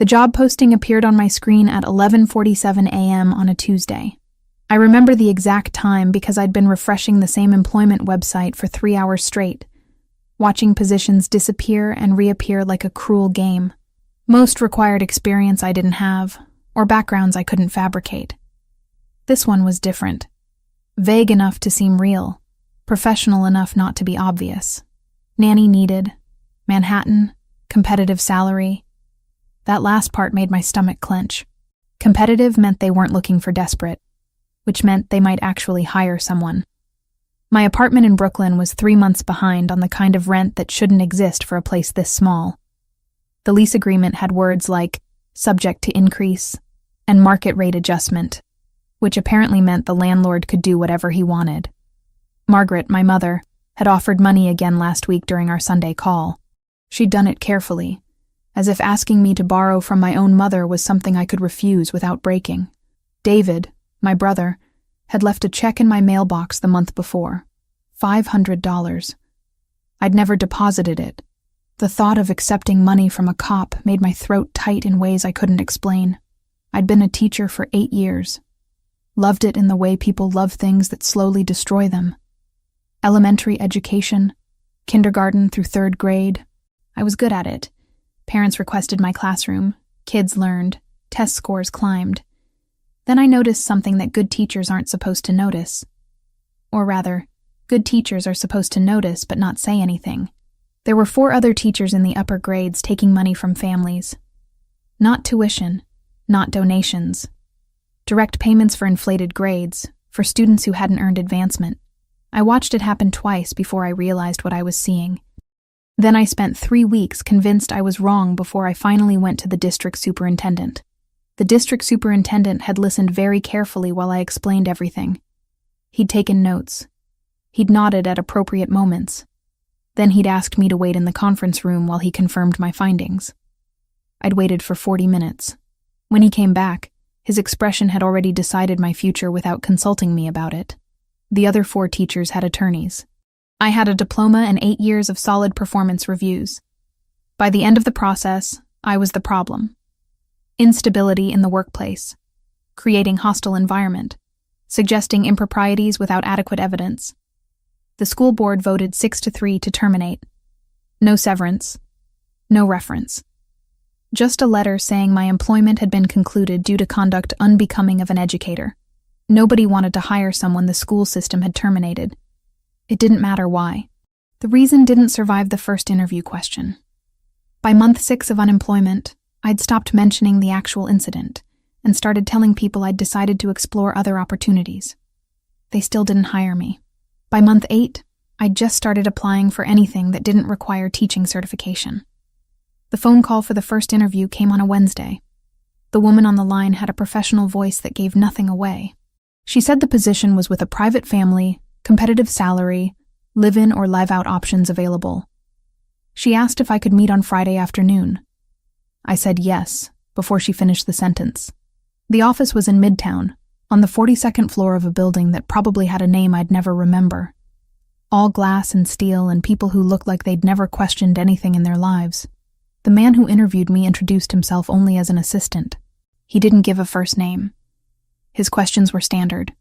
The job posting appeared on my screen at 11:47 a.m. on a Tuesday. I remember the exact time because I'd been refreshing the same employment website for 3 hours straight, watching positions disappear and reappear like a cruel game. Most required experience I didn't have, or backgrounds I couldn't fabricate. This one was different. Vague enough to seem real, professional enough not to be obvious. Nanny needed, Manhattan, competitive salary. That last part made my stomach clench. Competitive meant they weren't looking for desperate, which meant they might actually hire someone. My apartment in Brooklyn was 3 months behind on the kind of rent that shouldn't exist for a place this small. The lease agreement had words like subject to increase and market rate adjustment, which apparently meant the landlord could do whatever he wanted. Margaret, my mother, had offered money again last week during our Sunday call. She'd done it carefully, as if asking me to borrow from my own mother was something I could refuse without breaking. David, my brother, had left a check in my mailbox the month before. $500. I'd never deposited it. The thought of accepting money from a cop made my throat tight in ways I couldn't explain. I'd been a teacher for 8 years. Loved it in the way people love things that slowly destroy them. Elementary education, kindergarten through 3rd grade. I was good at it. Parents requested my classroom. Kids learned. Test scores climbed. Then I noticed something that good teachers aren't supposed to notice. Or rather, good teachers are supposed to notice but not say anything. There were 4 other teachers in the upper grades taking money from families. Not tuition, not donations. Direct payments for inflated grades, for students who hadn't earned advancement. I watched it happen twice before I realized what I was seeing. Then I spent 3 weeks convinced I was wrong before I finally went to the district superintendent. The district superintendent had listened very carefully while I explained everything. He'd taken notes. He'd nodded at appropriate moments. Then he'd asked me to wait in the conference room while he confirmed my findings. I'd waited for 40 minutes. When he came back, his expression had already decided my future without consulting me about it. The other 4 teachers had attorneys. I had a diploma and 8 years of solid performance reviews. By the end of the process, I was the problem. Instability in the workplace, creating hostile environment, suggesting improprieties without adequate evidence. The school board voted 6-3 to terminate. No severance, no reference. Just a letter saying my employment had been concluded due to conduct unbecoming of an educator. Nobody wanted to hire someone the school system had terminated. It didn't matter why. The reason didn't survive the first interview question. By month 6 of unemployment, I'd stopped mentioning the actual incident and started telling people I'd decided to explore other opportunities. They still didn't hire me. By month 8, I'd just started applying for anything that didn't require teaching certification. The phone call for the first interview came on a Wednesday. The woman on the line had a professional voice that gave nothing away. She said the position was with a private family, competitive salary, live-in or live-out options available. She asked if I could meet on Friday afternoon. I said yes, before she finished the sentence. The office was in Midtown, on the 42nd floor of a building that probably had a name I'd never remember. All glass and steel and people who looked like they'd never questioned anything in their lives. The man who interviewed me introduced himself only as an assistant. He didn't give a first name. His questions were standard.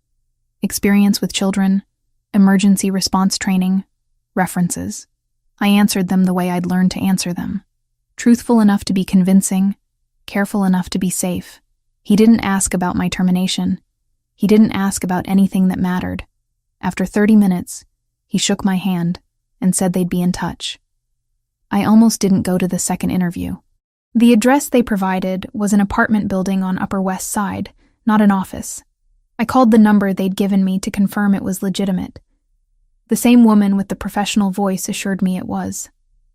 Experience with children, emergency response training, references. I answered them the way I'd learned to answer them. Truthful enough to be convincing, careful enough to be safe. He didn't ask about my termination. He didn't ask about anything that mattered. After 30 minutes, he shook my hand and said they'd be in touch. I almost didn't go to the second interview. The address they provided was an apartment building on Upper West Side, not an office. I called the number they'd given me to confirm it was legitimate. The same woman with the professional voice assured me it was.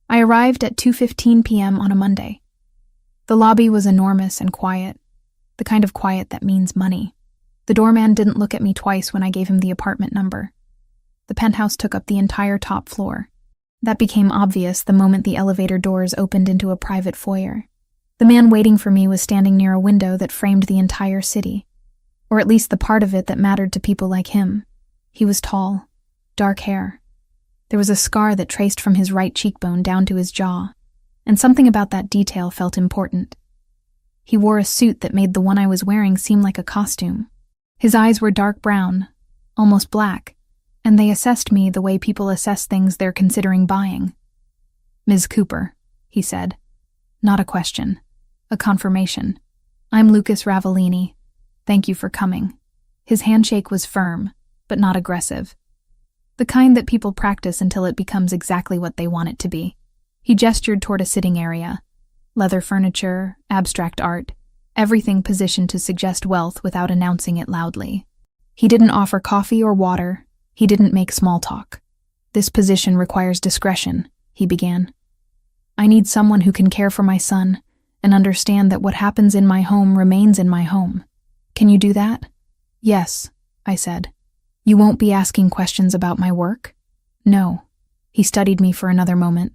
I arrived at 2:15 p.m. on a Monday. The lobby was enormous and quiet, the kind of quiet that means money. The doorman didn't look at me twice when I gave him the apartment number. The penthouse took up the entire top floor. That became obvious the moment the elevator doors opened into a private foyer. The man waiting for me was standing near a window that framed the entire city, or at least the part of it that mattered to people like him. He was tall, dark hair. There was a scar that traced from his right cheekbone down to his jaw, and something about that detail felt important. He wore a suit that made the one I was wearing seem like a costume. His eyes were dark brown, almost black, and they assessed me the way people assess things they're considering buying. "Ms. Cooper," he said. Not a question. A confirmation. "I'm Lucas Ravellini. Thank you for coming." His handshake was firm, but not aggressive. The kind that people practice until it becomes exactly what they want it to be. He gestured toward a sitting area. Leather furniture, abstract art, everything positioned to suggest wealth without announcing it loudly. He didn't offer coffee or water. He didn't make small talk. "This position requires discretion," he began. "I need someone who can care for my son and understand that what happens in my home remains in my home. Can you do that?" "Yes," I said. "You won't be asking questions about my work?" "No." He studied me for another moment,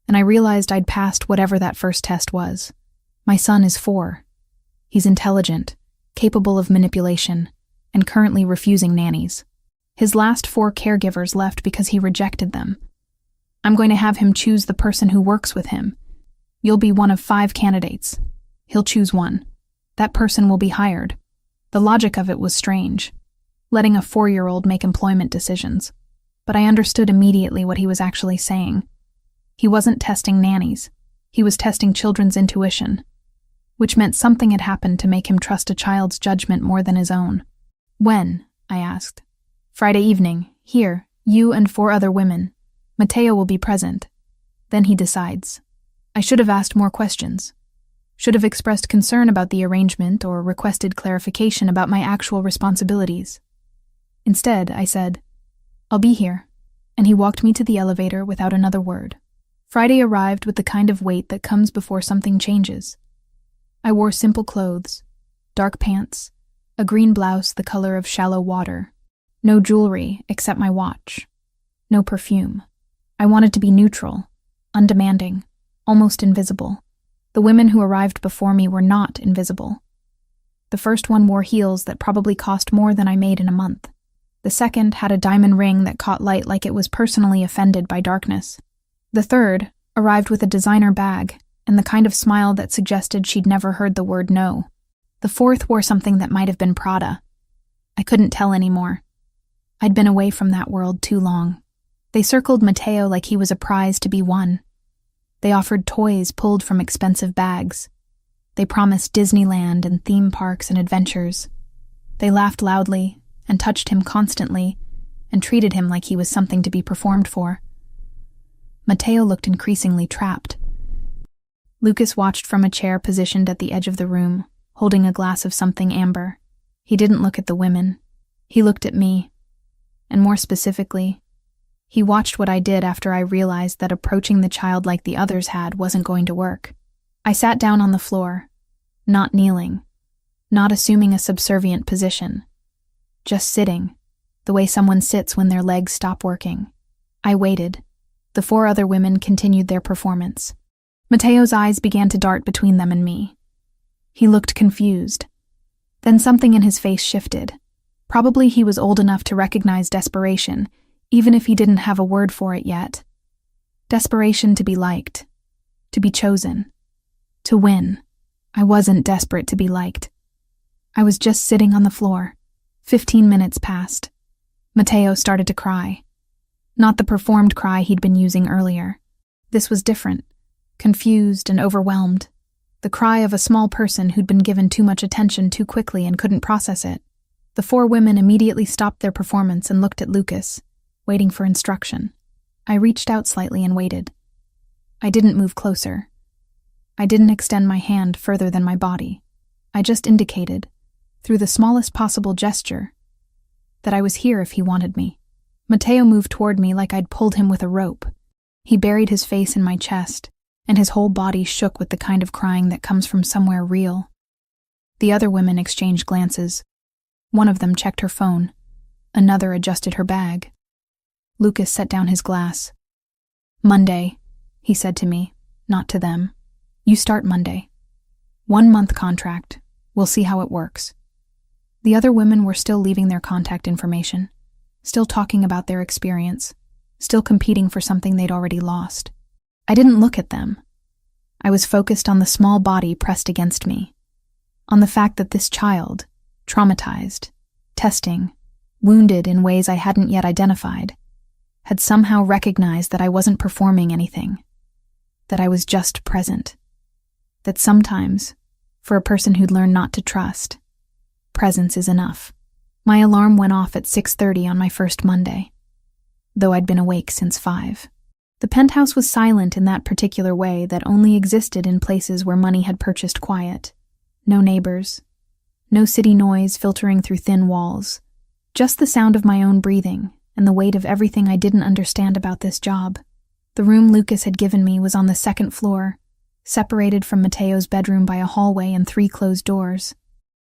and I realized I'd passed whatever that first test was. My son is 4. He's intelligent, capable of manipulation, and currently refusing nannies. His last 4 caregivers left because he rejected them. I'm going to have him choose the person who works with him. You'll be one of 5 candidates. He'll choose one. That person will be hired. The logic of it was strange, letting a 4-year-old make employment decisions. But I understood immediately what he was actually saying. He wasn't testing nannies. He was testing children's intuition, which meant something had happened to make him trust a child's judgment more than his own. "When?" I asked. "Friday evening, here, you and 4 other women. Mateo will be present. Then he decides." I should have asked more questions. Should have expressed concern about the arrangement or requested clarification about my actual responsibilities. Instead, I said, "I'll be here," and he walked me to the elevator without another word. Friday arrived with the kind of weight that comes before something changes. I wore simple clothes, dark pants, a green blouse the color of shallow water, no jewelry except my watch, no perfume. I wanted to be neutral, undemanding, almost invisible. The women who arrived before me were not invisible. The first one wore heels that probably cost more than I made in a month. The second had a diamond ring that caught light like it was personally offended by darkness. The third arrived with a designer bag and the kind of smile that suggested she'd never heard the word no. The fourth wore something that might have been Prada. I couldn't tell anymore. I'd been away from that world too long. They circled Mateo like he was a prize to be won. They offered toys pulled from expensive bags. They promised Disneyland and theme parks and adventures. They laughed loudly and touched him constantly and treated him like he was something to be performed for. Mateo looked increasingly trapped. Lucas watched from a chair positioned at the edge of the room, holding a glass of something amber. He didn't look at the women. He looked at me. And more specifically, he watched what I did after I realized that approaching the child like the others had wasn't going to work. I sat down on the floor, not kneeling, not assuming a subservient position, just sitting, the way someone sits when their legs stop working. I waited. The 4 other women continued their performance. Mateo's eyes began to dart between them and me. He looked confused. Then something in his face shifted. Probably he was old enough to recognize desperation, even if he didn't have a word for it yet. Desperation to be liked, to be chosen, to win. I wasn't desperate to be liked. I was just sitting on the floor. 15 minutes passed. Mateo started to cry. Not the performed cry he'd been using earlier. This was different, confused and overwhelmed. The cry of a small person who'd been given too much attention too quickly and couldn't process it. The 4 women immediately stopped their performance and looked at Lucas, waiting for instruction. I reached out slightly and waited. I didn't move closer. I didn't extend my hand further than my body. I just indicated, through the smallest possible gesture, that I was here if he wanted me. Mateo moved toward me like I'd pulled him with a rope. He buried his face in my chest, and his whole body shook with the kind of crying that comes from somewhere real. The other women exchanged glances. One of them checked her phone. Another adjusted her bag. Lucas set down his glass. "Monday," he said to me, not to them. "You start Monday. 1-month contract. We'll see how it works." The other women were still leaving their contact information, still talking about their experience, still competing for something they'd already lost. I didn't look at them. I was focused on the small body pressed against me, on the fact that this child, traumatized, testing, wounded in ways I hadn't yet identified, had somehow recognized that I wasn't performing anything, that I was just present, that sometimes, for a person who'd learned not to trust, presence is enough. My alarm went off at 6:30 on my first Monday, though I'd been awake since 5. The penthouse was silent in that particular way that only existed in places where money had purchased quiet. No neighbors, no city noise filtering through thin walls, just the sound of my own breathing and the weight of everything I didn't understand about this job. The room Lucas had given me was on the second floor, separated from Mateo's bedroom by a hallway and 3 closed doors.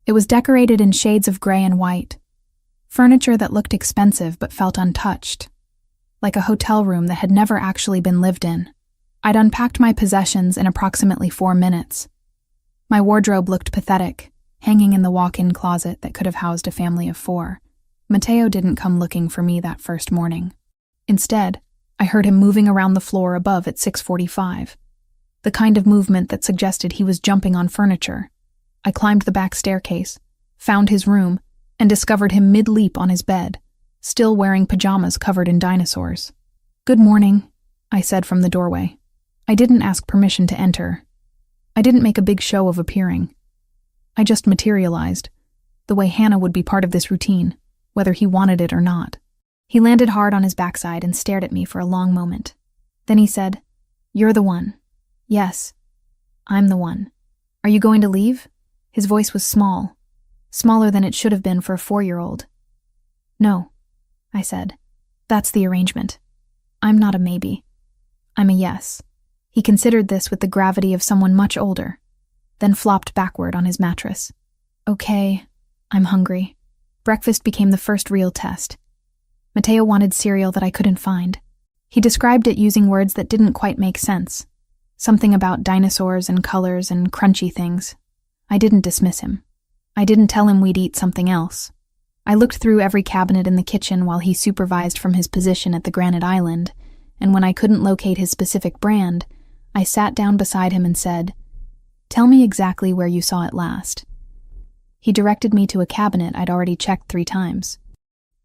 It was decorated in shades of gray and white, furniture that looked expensive but felt untouched, like a hotel room that had never actually been lived in. I'd unpacked my possessions in approximately 4 minutes. My wardrobe looked pathetic, hanging in the walk-in closet that could have housed a family of 4. Mateo didn't come looking for me that first morning. Instead, I heard him moving around the floor above at 6:45, the kind of movement that suggested he was jumping on furniture. I climbed the back staircase, found his room, and discovered him mid-leap on his bed, still wearing pajamas covered in dinosaurs. "Good morning," I said from the doorway. I didn't ask permission to enter. I didn't make a big show of appearing. I just materialized, the way Hannah would be part of this routine, whether he wanted it or not. He landed hard on his backside and stared at me for a long moment. Then he said, "You're the one." "Yes, I'm the one. Are you going to leave?" His voice was small, smaller than it should have been for a 4-year-old. "No," I said. "That's the arrangement. I'm not a maybe. I'm a yes." He considered this with the gravity of someone much older, then flopped backward on his mattress. "Okay, I'm hungry." Breakfast became the first real test. Mateo wanted cereal that I couldn't find. He described it using words that didn't quite make sense. Something about dinosaurs and colors and crunchy things. I didn't dismiss him. I didn't tell him we'd eat something else. I looked through every cabinet in the kitchen while he supervised from his position at the granite island, and when I couldn't locate his specific brand, I sat down beside him and said, "Tell me exactly where you saw it last." He directed me to a cabinet I'd already checked 3 times.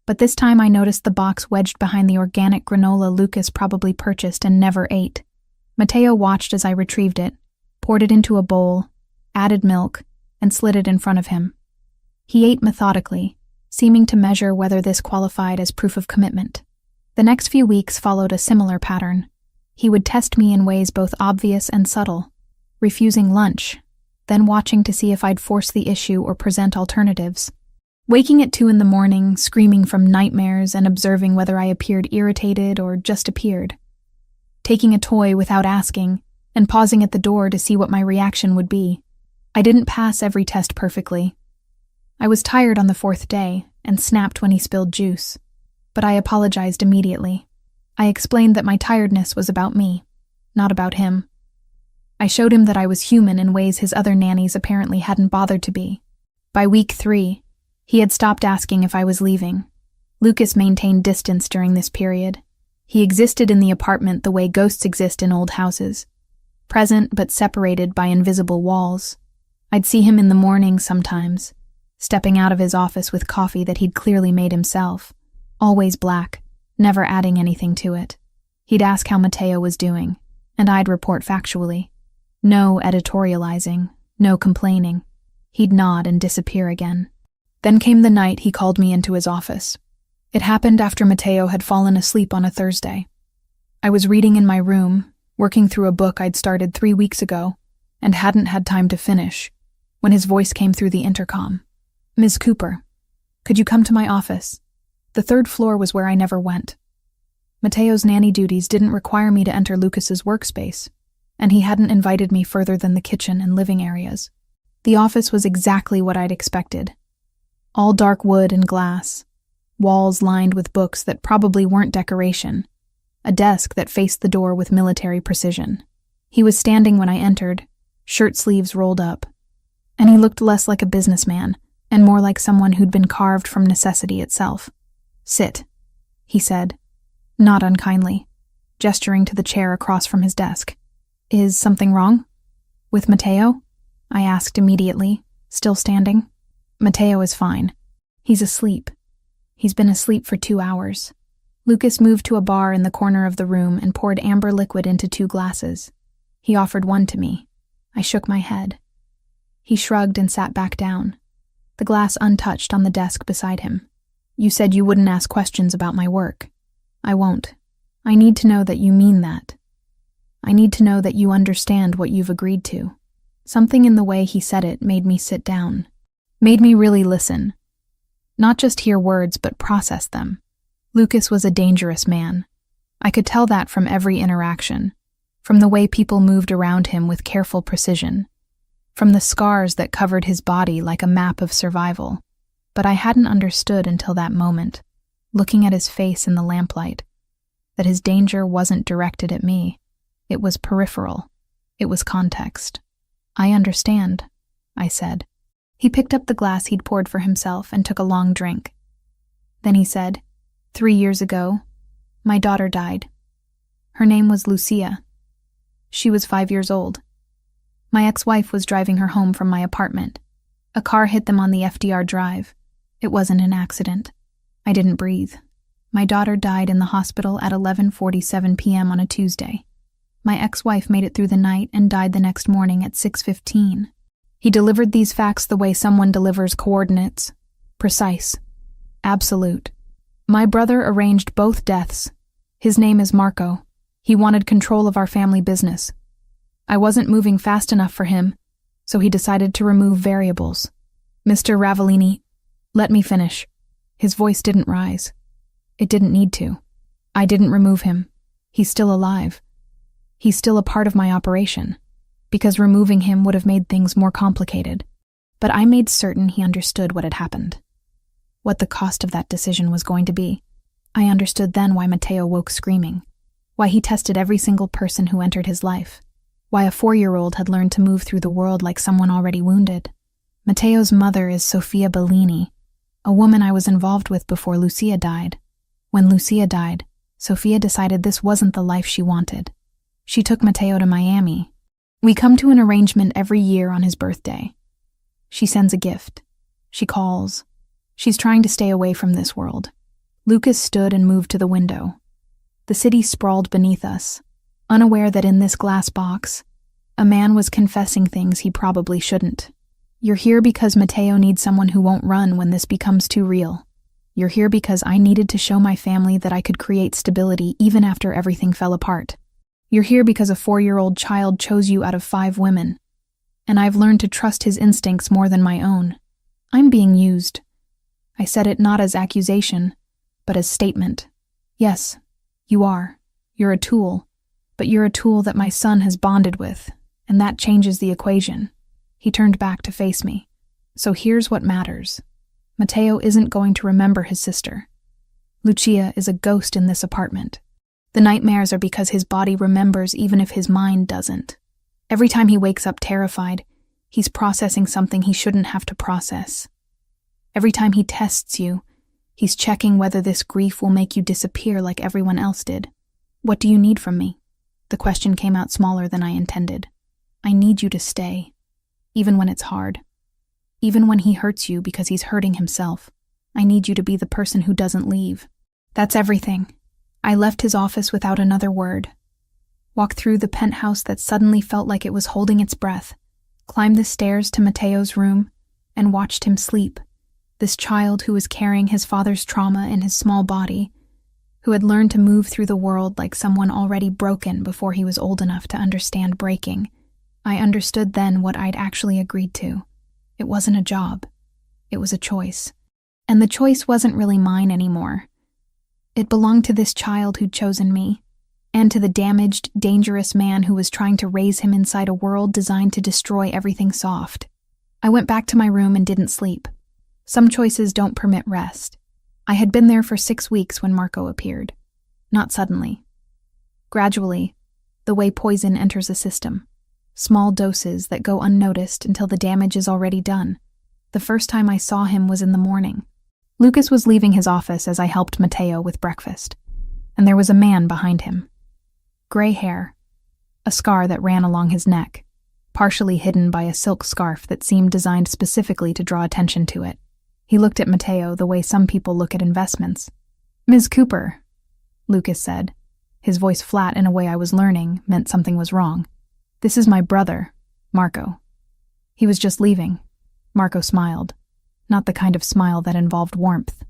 But this time I noticed the box wedged behind the organic granola Lucas probably purchased and never ate. Mateo watched as I retrieved it, poured it into a bowl, added milk, and slid it in front of him. He ate methodically, seeming to measure whether this qualified as proof of commitment. The next few weeks followed a similar pattern. He would test me in ways both obvious and subtle, refusing lunch, then watching to see if I'd force the issue or present alternatives. Waking at 2 in the morning, screaming from nightmares and observing whether I appeared irritated or just appeared. Taking a toy without asking, and pausing at the door to see what my reaction would be. I didn't pass every test perfectly. I was tired on the 4th day and snapped when he spilled juice, but I apologized immediately. I explained that my tiredness was about me, not about him. I showed him that I was human in ways his other nannies apparently hadn't bothered to be. By week 3, he had stopped asking if I was leaving. Lucas maintained distance during this period. He existed in the apartment the way ghosts exist in old houses, present but separated by invisible walls. I'd see him in the morning sometimes, stepping out of his office with coffee that he'd clearly made himself, always black, never adding anything to it. He'd ask how Mateo was doing, and I'd report factually. No editorializing, no complaining. He'd nod and disappear again. Then came the night he called me into his office. It happened after Mateo had fallen asleep on a Thursday. I was reading in my room, working through a book I'd started 3 weeks ago, and hadn't had time to finish, when his voice came through the intercom. "Ms. Cooper, could you come to my office?" The 3rd floor was where I never went. Mateo's nanny duties didn't require me to enter Lucas's workspace, and he hadn't invited me further than the kitchen and living areas. The office was exactly what I'd expected. All dark wood and glass, walls lined with books that probably weren't decoration, a desk that faced the door with military precision. He was standing when I entered, shirt sleeves rolled up, and he looked less like a businessman and more like someone who'd been carved from necessity itself. "Sit," he said, not unkindly, gesturing to the chair across from his desk. "Is something wrong? With Mateo?" I asked immediately, Still standing? Mateo is fine. He's asleep. He's been asleep for 2 hours. Lucas moved to a bar in the corner of the room and poured amber liquid into 2 glasses. He offered one to me. I shook my head. He shrugged and sat back down, the glass untouched on the desk beside him. You said you wouldn't ask questions about my work. I won't. I need to know that you mean that. I need to know that you understand what you've agreed to. Something in the way he said it made me sit down. Made me really listen. Not just hear words, but process them. Lucas was a dangerous man. I could tell that from every interaction, from the way people moved around him with careful precision, from the scars that covered his body like a map of survival. But I hadn't understood until that moment, looking at his face in the lamplight, that his danger wasn't directed at me. It was peripheral. It was context. I understand, I said. He picked up the glass he'd poured for himself and took a long drink. Then he said, 3 years ago, my daughter died. Her name was Lucia. She was 5 years old. My ex-wife was driving her home from my apartment. A car hit them on the FDR Drive. It wasn't an accident. I didn't breathe. My daughter died in the hospital at 11:47 p.m. on a Tuesday. My ex-wife made it through the night and died the next morning at 6:15. He delivered these facts the way someone delivers coordinates. Precise. Absolute. My brother arranged both deaths. His name is Marco. He wanted control of our family business. I wasn't moving fast enough for him, so he decided to remove variables. Mr. Ravellini, let me finish. His voice didn't rise. It didn't need to. I didn't remove him. He's still alive. He's still a part of my operation, because removing him would have made things more complicated. But I made certain he understood what had happened, what the cost of that decision was going to be. I understood then why Mateo woke screaming, why he tested every single person who entered his life, why a 4-year-old had learned to move through the world like someone already wounded. Mateo's mother is Sofia Bellini, a woman I was involved with before Lucia died. When Lucia died, Sofia decided this wasn't the life she wanted. She took Mateo to Miami. We come to an arrangement every year on his birthday. She sends a gift. She calls. She's trying to stay away from this world. Lucas stood and moved to the window. The city sprawled beneath us, unaware that in this glass box, a man was confessing things he probably shouldn't. You're here because Mateo needs someone who won't run when this becomes too real. You're here because I needed to show my family that I could create stability even after everything fell apart. You're here because a 4-year-old child chose you out of 5 women, and I've learned to trust his instincts more than my own. I'm being used. I said it not as accusation, but as statement. Yes, you are. You're a tool, but you're a tool that my son has bonded with, and that changes the equation. He turned back to face me. So here's what matters. Mateo isn't going to remember his sister. Lucia is a ghost in this apartment. The nightmares are because his body remembers even if his mind doesn't. Every time he wakes up terrified, he's processing something he shouldn't have to process. Every time he tests you, he's checking whether this grief will make you disappear like everyone else did. What do you need from me? The question came out smaller than I intended. I need you to stay, even when it's hard. Even when he hurts you because he's hurting himself. I need you to be the person who doesn't leave. That's everything. I left his office without another word. Walked through the penthouse that suddenly felt like it was holding its breath. Climbed the stairs to Mateo's room and watched him sleep. This child who was carrying his father's trauma in his small body, who had learned to move through the world like someone already broken before he was old enough to understand breaking. I understood then what I'd actually agreed to. It wasn't a job. It was a choice. And the choice wasn't really mine anymore. It belonged to this child who'd chosen me, and to the damaged, dangerous man who was trying to raise him inside a world designed to destroy everything soft. I went back to my room and didn't sleep. Some choices don't permit rest. I had been there for 6 weeks when Marco appeared. Not suddenly. Gradually, the way poison enters a system. Small doses that go unnoticed until the damage is already done. The first time I saw him was in the morning. Lucas was leaving his office as I helped Mateo with breakfast, and there was a man behind him. Gray hair, a scar that ran along his neck, partially hidden by a silk scarf that seemed designed specifically to draw attention to it. He looked at Mateo the way some people look at investments. "Ms. Cooper," Lucas said. His voice flat in a way I was learning meant something was wrong. "This is my brother, Marco." He was just leaving. Marco smiled. Not the kind of smile that involved warmth.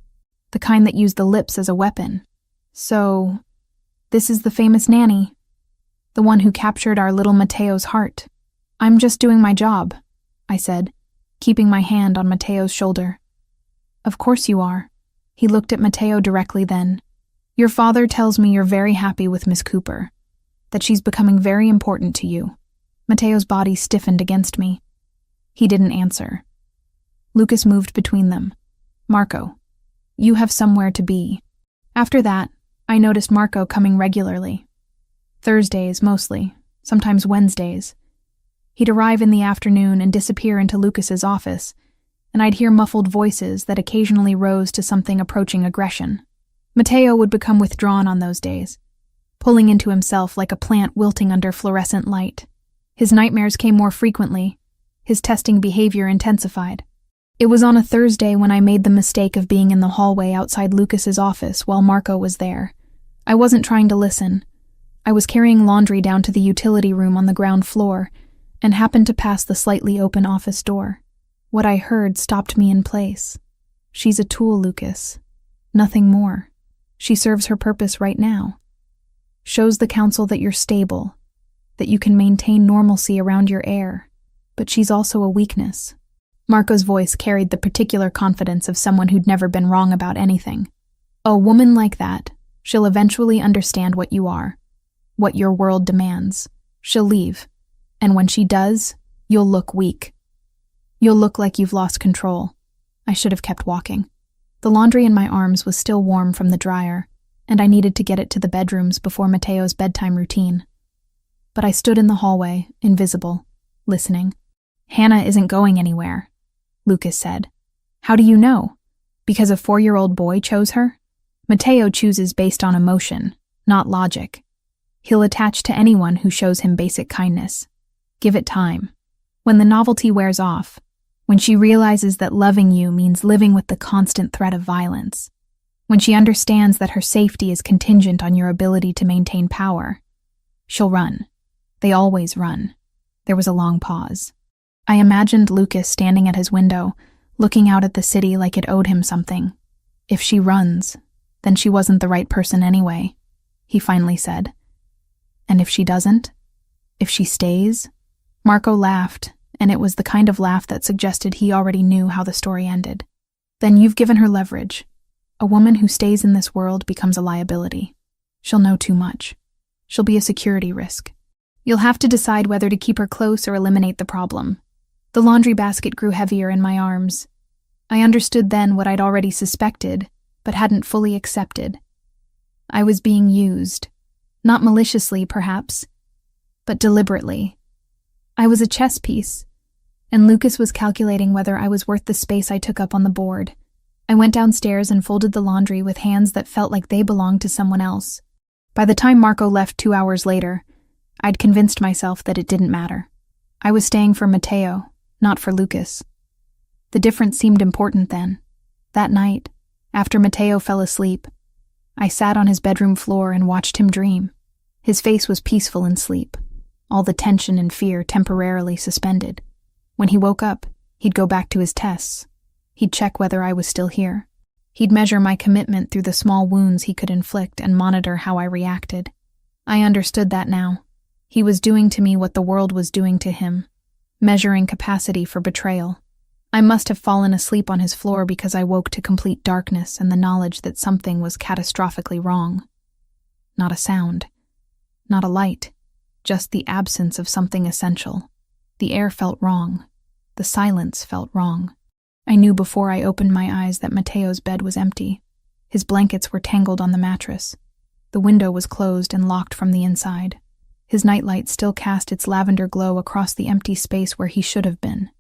The kind that used the lips as a weapon. "So, this is the famous Nanny. The one who captured our little Mateo's heart." "I'm just doing my job," I said, keeping my hand on Mateo's shoulder. "Of course you are." He looked at Mateo directly then. "Your father tells me you're very happy with Miss Cooper, that she's becoming very important to you." Mateo's body stiffened against me. He didn't answer. Lucas moved between them. "Marco, you have somewhere to be." After that, I noticed Marco coming regularly. Thursdays, mostly, sometimes Wednesdays. He'd arrive in the afternoon and disappear into Lucas's office, and I'd hear muffled voices that occasionally rose to something approaching aggression. Mateo would become withdrawn on those days, pulling into himself like a plant wilting under fluorescent light. His nightmares came more frequently. His testing behavior intensified. It was on a Thursday when I made the mistake of being in the hallway outside Lucas's office while Marco was there. I wasn't trying to listen. I was carrying laundry down to the utility room on the ground floor and happened to pass the slightly open office door. What I heard stopped me in place. "She's a tool, Lucas. Nothing more. She serves her purpose right now. Shows the council that you're stable, that you can maintain normalcy around your heir. But she's also a weakness." Marco's voice carried the particular confidence of someone who'd never been wrong about anything. "A woman like that, she'll eventually understand what you are, what your world demands. She'll leave. And when she does, you'll look weak. You'll look like you've lost control." I should have kept walking. The laundry in my arms was still warm from the dryer, and I needed to get it to the bedrooms before Mateo's bedtime routine. But I stood in the hallway, invisible, listening. "Hannah isn't going anywhere," Lucas said. "How do you know? Because a 4-year-old boy chose her? Mateo chooses based on emotion, not logic. He'll attach to anyone who shows him basic kindness. Give it time. When the novelty wears off, when she realizes that loving you means living with the constant threat of violence, when she understands that her safety is contingent on your ability to maintain power, she'll run. They always run." There was a long pause. I imagined Lucas standing at his window, looking out at the city like it owed him something. "If she runs, then she wasn't the right person anyway," he finally said. "And if she doesn't? If she stays?" Marco laughed, and it was the kind of laugh that suggested he already knew how the story ended. "Then you've given her leverage. A woman who stays in this world becomes a liability. She'll know too much. She'll be a security risk. You'll have to decide whether to keep her close or eliminate the problem." The laundry basket grew heavier in my arms. I understood then what I'd already suspected, but hadn't fully accepted. I was being used. Not maliciously, perhaps, but deliberately. I was a chess piece, and Lucas was calculating whether I was worth the space I took up on the board. I went downstairs and folded the laundry with hands that felt like they belonged to someone else. By the time Marco left 2 hours later, I'd convinced myself that it didn't matter. I was staying for Mateo, not for Lucas. The difference seemed important then. That night, after Mateo fell asleep, I sat on his bedroom floor and watched him dream. His face was peaceful in sleep, all the tension and fear temporarily suspended. When he woke up, he'd go back to his tests. He'd check whether I was still here. He'd measure my commitment through the small wounds he could inflict and monitor how I reacted. I understood that now. He was doing to me what the world was doing to him, measuring capacity for betrayal. I must have fallen asleep on his floor because I woke to complete darkness and the knowledge that something was catastrophically wrong. Not a sound, not a light, just the absence of something essential. The air felt wrong. The silence felt wrong. I knew before I opened my eyes that Mateo's bed was empty. His blankets were tangled on the mattress. The window was closed and locked from the inside. His nightlight still cast its lavender glow across the empty space where he should have been.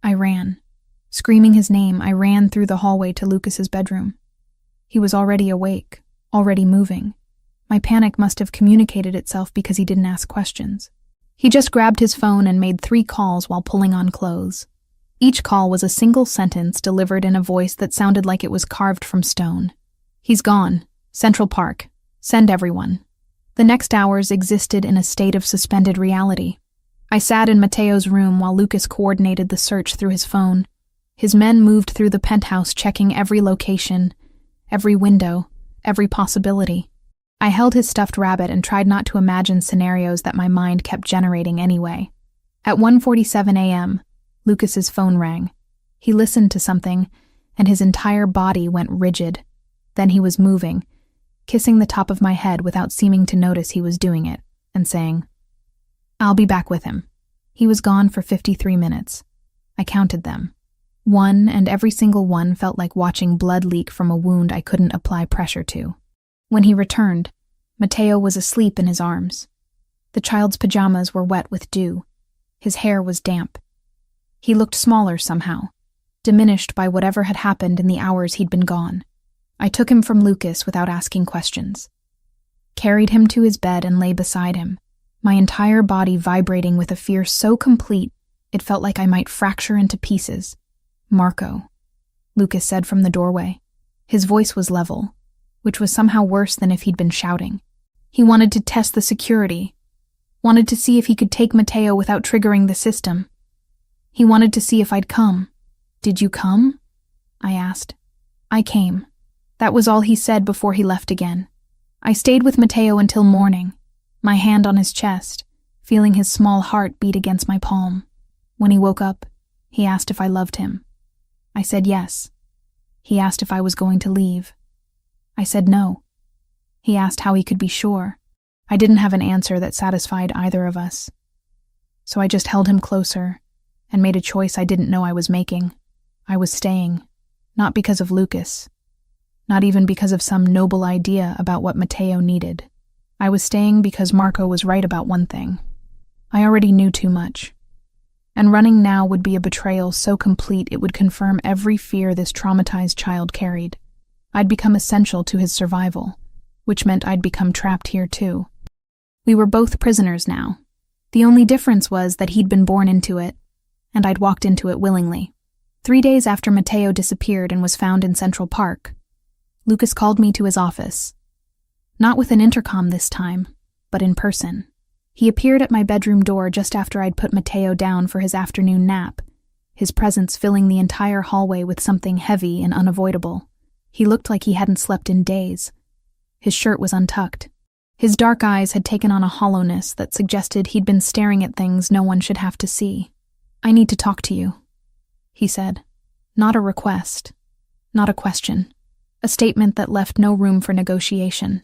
I ran. Screaming his name, I ran through the hallway to Lucas's bedroom. He was already awake, already moving. My panic must have communicated itself because he didn't ask questions. He just grabbed his phone and made 3 calls while pulling on clothes. Each call was a single sentence delivered in a voice that sounded like it was carved from stone. "He's gone. Central Park. Send everyone." The next hours existed in a state of suspended reality. I sat in Mateo's room while Lucas coordinated the search through his phone. His men moved through the penthouse, checking every location, every window, every possibility. I held his stuffed rabbit and tried not to imagine scenarios that my mind kept generating anyway. At 1:47 a.m., Lucas's phone rang. He listened to something, and his entire body went rigid. Then he was moving, kissing the top of my head without seeming to notice he was doing it, and saying, "I'll be back with him." He was gone for 53 minutes. I counted them. One, and every single one felt like watching blood leak from a wound I couldn't apply pressure to. When he returned, Mateo was asleep in his arms. The child's pajamas were wet with dew. His hair was damp. He looked smaller somehow, diminished by whatever had happened in the hours he'd been gone. I took him from Lucas without asking questions. Carried him to his bed and lay beside him, my entire body vibrating with a fear so complete it felt like I might fracture into pieces. "Marco," Lucas said from the doorway. His voice was level, which was somehow worse than if he'd been shouting. He wanted to test the security, wanted to see if he could take Mateo without triggering the system. He wanted to see if I'd come. "Did you come?" I asked. "I came." That was all he said before he left again. I stayed with Mateo until morning, my hand on his chest, feeling his small heart beat against my palm. When he woke up, he asked if I loved him. I said yes. He asked if I was going to leave. I said no. He asked how he could be sure. I didn't have an answer that satisfied either of us. So I just held him closer and made a choice I didn't know I was making. I was staying, not because of Lucas, not even because of some noble idea about what Mateo needed. I was staying because Marco was right about one thing. I already knew too much. And running now would be a betrayal so complete it would confirm every fear this traumatized child carried. I'd become essential to his survival, which meant I'd become trapped here too. We were both prisoners now. The only difference was that he'd been born into it, and I'd walked into it willingly. 3 days after Mateo disappeared and was found in Central Park, Lucas called me to his office. Not with an intercom this time, but in person. He appeared at my bedroom door just after I'd put Mateo down for his afternoon nap, his presence filling the entire hallway with something heavy and unavoidable. He looked like he hadn't slept in days. His shirt was untucked. His dark eyes had taken on a hollowness that suggested he'd been staring at things no one should have to see. "I need to talk to you," he said. Not a request, not a question. A statement that left no room for negotiation.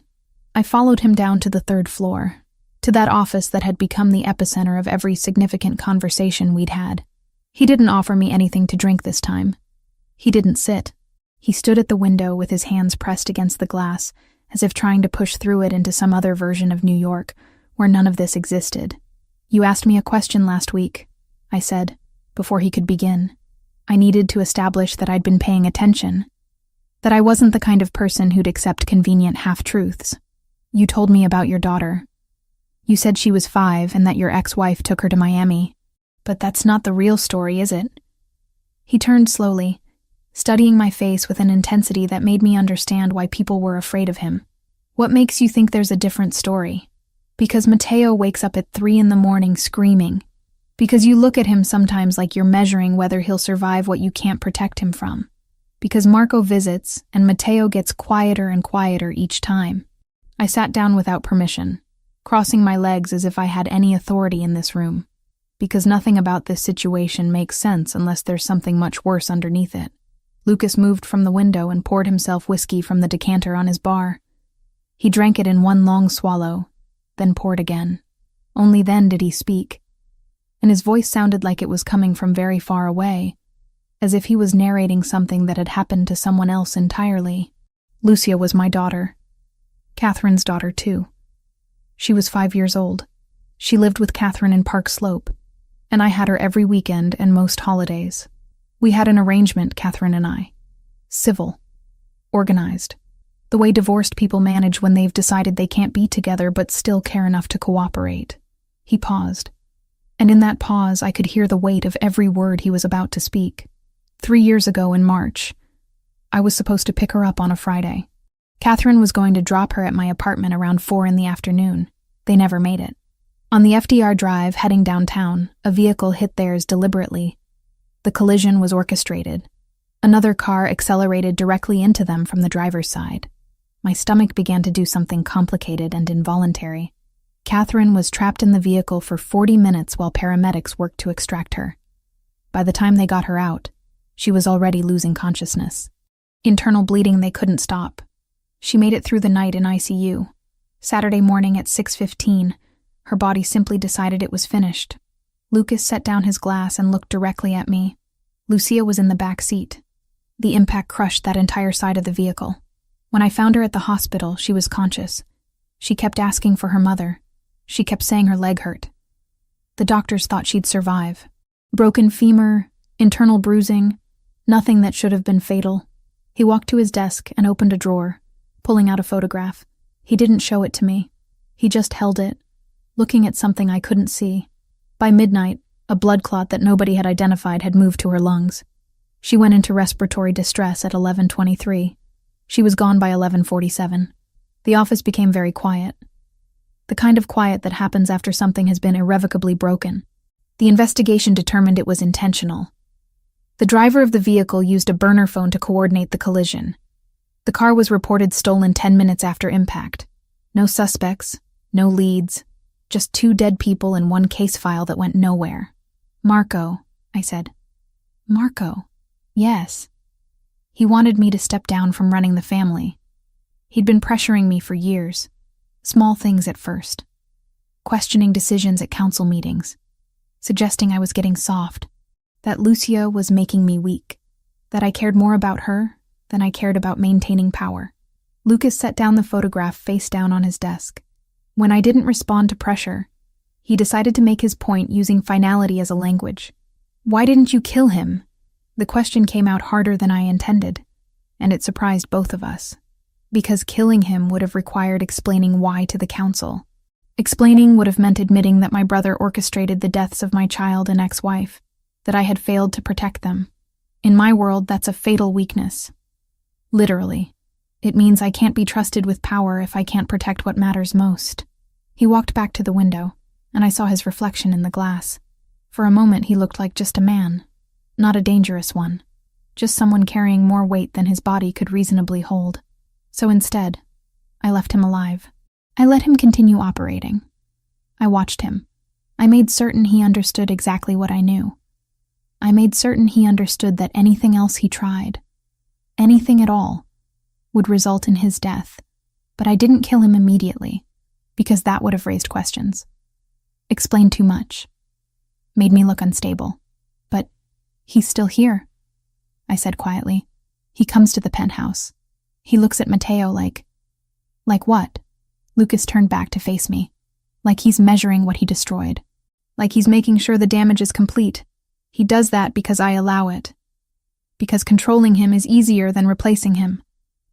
I followed him down to the 3rd floor, to that office that had become the epicenter of every significant conversation we'd had. He didn't offer me anything to drink this time. He didn't sit. He stood at the window with his hands pressed against the glass, as if trying to push through it into some other version of New York, where none of this existed. "You asked me a question last week," I said, before he could begin. I needed to establish that I'd been paying attention, that I wasn't the kind of person who'd accept convenient half-truths. "You told me about your daughter. You said she was 5 and that your ex-wife took her to Miami. But that's not the real story, is it?" He turned slowly, studying my face with an intensity that made me understand why people were afraid of him. "What makes you think there's a different story? Because Mateo wakes up at 3 a.m. screaming. Because you look at him sometimes like you're measuring whether he'll survive what you can't protect him from. Because Marco visits and Mateo gets quieter and quieter each time." I sat down without permission, crossing my legs as if I had any authority in this room. Because nothing about this situation makes sense unless there's something much worse underneath it. Lucas moved from the window and poured himself whiskey from the decanter on his bar. He drank it in one long swallow, then poured again. Only then did he speak, and his voice sounded like it was coming from very far away, as if he was narrating something that had happened to someone else entirely. "Lucia was my daughter. Catherine's daughter, too. She was 5 years old. She lived with Catherine in Park Slope, and I had her every weekend and most holidays. We had an arrangement, Catherine and I. Civil. Organized. The way divorced people manage when they've decided they can't be together but still care enough to cooperate." He paused. And in that pause, I could hear the weight of every word he was about to speak. 3 years ago in March, I was supposed to pick her up on a Friday. Catherine was going to drop her at my apartment around 4 in the afternoon. They never made it. On the FDR Drive, heading downtown, a vehicle hit theirs deliberately. The collision was orchestrated. Another car accelerated directly into them from the driver's side. My stomach began to do something complicated and involuntary. Catherine was trapped in the vehicle for 40 minutes while paramedics worked to extract her. By the time they got her out, she was already losing consciousness. Internal bleeding they couldn't stop. She made it through the night in ICU. Saturday morning at 6:15, her body simply decided it was finished. Lucas set down his glass and looked directly at me. Lucia was in the back seat. The impact crushed that entire side of the vehicle. When I found her at the hospital, she was conscious. She kept asking for her mother. She kept saying her leg hurt. The doctors thought she'd survive. Broken femur, internal bruising, nothing that should have been fatal. He walked to his desk and opened a drawer, pulling out a photograph. He didn't show it to me. He just held it, looking at something I couldn't see. By midnight, a blood clot that nobody had identified had moved to her lungs. She went into respiratory distress at 11:23. She was gone by 11:47. The office became very quiet. The kind of quiet that happens after something has been irrevocably broken. The investigation determined it was intentional. The driver of the vehicle used a burner phone to coordinate the collision. The car was reported stolen 10 minutes after impact. No suspects, no leads, just 2 dead people and 1 case file that went nowhere. Marco, I said. Marco? Yes. He wanted me to step down from running the family. He'd been pressuring me for years. Small things at first. Questioning decisions at council meetings. Suggesting I was getting soft. That Lucia was making me weak. That I cared more about her than I cared about maintaining power. Lucas set down the photograph face down on his desk. When I didn't respond to pressure, he decided to make his point using finality as a language. Why didn't you kill him? The question came out harder than I intended, and it surprised both of us. Because killing him would have required explaining why to the council. Explaining would have meant admitting that my brother orchestrated the deaths of my child and ex-wife, that I had failed to protect them. In my world, that's a fatal weakness. Literally. It means I can't be trusted with power if I can't protect what matters most. He walked back to the window, and I saw his reflection in the glass. For a moment, he looked like just a man. Not a dangerous one. Just someone carrying more weight than his body could reasonably hold. So instead, I left him alive. I let him continue operating. I watched him. I made certain he understood exactly what I knew. I made certain he understood that anything else he tried, anything at all, would result in his death, but I didn't kill him immediately, because that would have raised questions. Explained too much. Made me look unstable. But he's still here, I said quietly. He comes to the penthouse. He looks at Matteo like what? Lucas turned back to face me. Like he's measuring what he destroyed. Like he's making sure the damage is complete. He does that because I allow it. Because controlling him is easier than replacing him.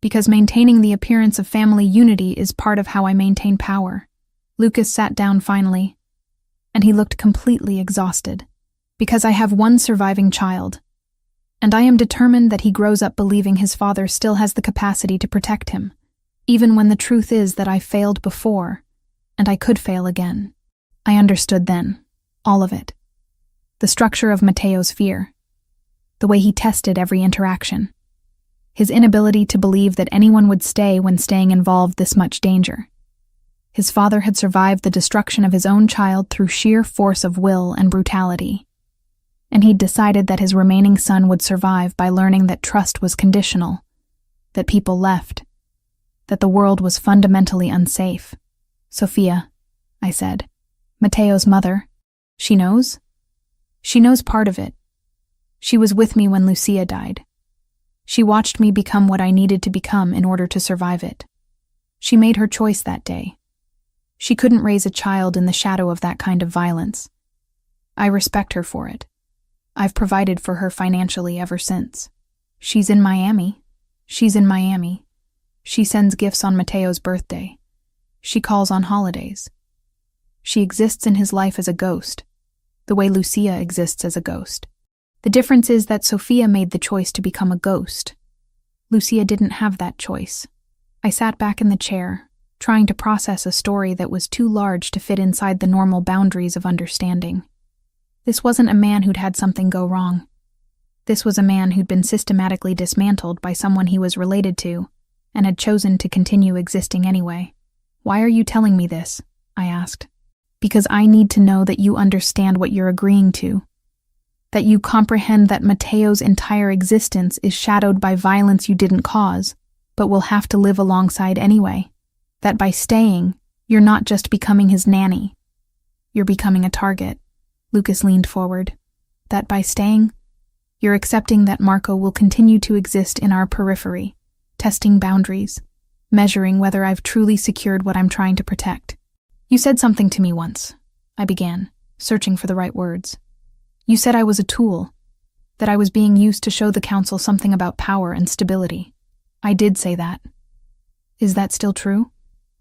Because maintaining the appearance of family unity is part of how I maintain power. Lucas sat down finally, and he looked completely exhausted. Because I have one surviving child, and I am determined that he grows up believing his father still has the capacity to protect him, even when the truth is that I failed before, and I could fail again. I understood then, all of it. The structure of Matteo's fear, the way he tested every interaction, his inability to believe that anyone would stay when staying involved this much danger. His father had survived the destruction of his own child through sheer force of will and brutality, and he'd decided that his remaining son would survive by learning that trust was conditional, that people left, that the world was fundamentally unsafe. Sophia, I said, Matteo's mother, she knows? She knows part of it. She was with me when Lucia died. She watched me become what I needed to become in order to survive it. She made her choice that day. She couldn't raise a child in the shadow of that kind of violence. I respect her for it. I've provided for her financially ever since. She's in Miami. She's in Miami. She sends gifts on Matteo's birthday. She calls on holidays. She exists in his life as a ghost. the way Lucia exists as a ghost. The difference is that Sophia made the choice to become a ghost. Lucia didn't have that choice. I sat back in the chair, trying to process a story that was too large to fit inside the normal boundaries of understanding. This wasn't a man who'd had something go wrong. This was a man who'd been systematically dismantled by someone he was related to, and had chosen to continue existing anyway. "Why are you telling me this?" I asked. "Because I need to know that you understand what you're agreeing to. That you comprehend that Matteo's entire existence is shadowed by violence you didn't cause, but will have to live alongside anyway. That by staying, you're not just becoming his nanny. You're becoming a target." Lucas leaned forward. "That by staying, you're accepting that Marco will continue to exist in our periphery, testing boundaries, measuring whether I've truly secured what I'm trying to protect. You said something to me once," I began, searching for the right words. "You said I was a tool, that I was being used to show the council something about power and stability." "I did say that. Is that still true?"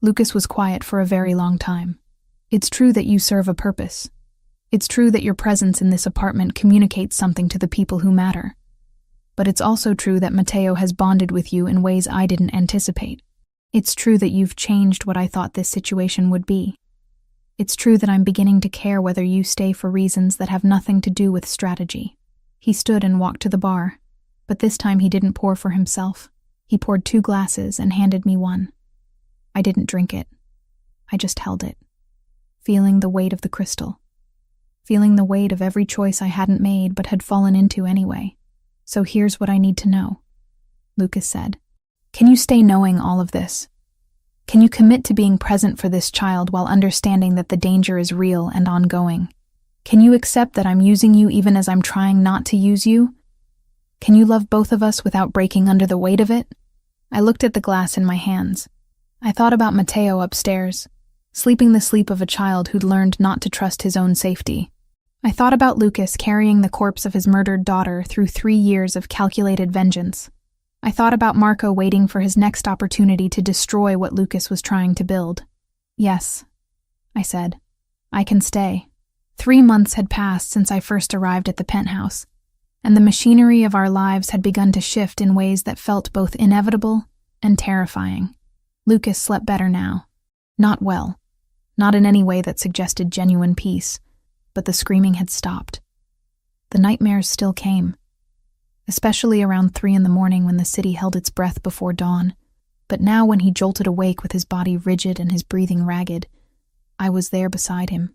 Lucas was quiet for a very long time. "It's true that you serve a purpose. It's true that your presence in this apartment communicates something to the people who matter. But it's also true that Matteo has bonded with you in ways I didn't anticipate. It's true that you've changed what I thought this situation would be. It's true that I'm beginning to care whether you stay for reasons that have nothing to do with strategy." He stood and walked to the bar, but this time he didn't pour for himself. He poured 2 glasses and handed me one. I didn't drink it. I just held it, feeling the weight of the crystal. Feeling the weight of every choice I hadn't made but had fallen into anyway. "So here's what I need to know," Lucas said. "Can you stay knowing all of this? Can you commit to being present for this child while understanding that the danger is real and ongoing? Can you accept that I'm using you even as I'm trying not to use you? Can you love both of us without breaking under the weight of it?" I looked at the glass in my hands. I thought about Matteo upstairs, sleeping the sleep of a child who'd learned not to trust his own safety. I thought about Lucas carrying the corpse of his murdered daughter through 3 years of calculated vengeance. I thought about Marco waiting for his next opportunity to destroy what Lucas was trying to build. "Yes," I said, "I can stay." 3 months had passed since I first arrived at the penthouse, and the machinery of our lives had begun to shift in ways that felt both inevitable and terrifying. Lucas slept better now. Not well. Not in any way that suggested genuine peace, but the screaming had stopped. The nightmares still came, especially around 3 in the morning when the city held its breath before dawn. But now when he jolted awake with his body rigid and his breathing ragged, I was there beside him.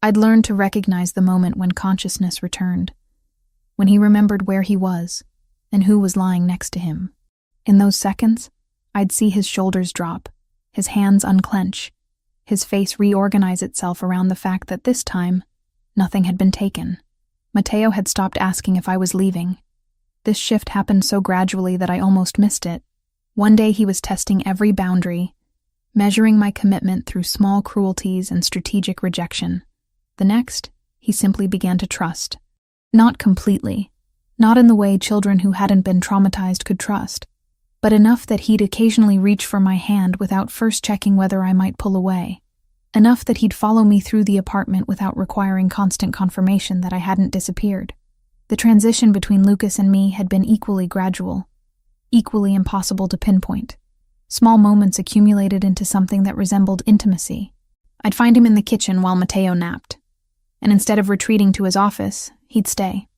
I'd learned to recognize the moment when consciousness returned, when he remembered where he was and who was lying next to him. In those seconds, I'd see his shoulders drop, his hands unclench, his face reorganize itself around the fact that this time, nothing had been taken. Matteo had stopped asking if I was leaving. This shift happened so gradually that I almost missed it. One day he was testing every boundary, measuring my commitment through small cruelties and strategic rejection. The next, he simply began to trust. Not completely, not in the way children who hadn't been traumatized could trust, but enough that he'd occasionally reach for my hand without first checking whether I might pull away. Enough that he'd follow me through the apartment without requiring constant confirmation that I hadn't disappeared. The transition between Lucas and me had been equally gradual, equally impossible to pinpoint. Small moments accumulated into something that resembled intimacy. I'd find him in the kitchen while Matteo napped, and instead of retreating to his office, he'd stay.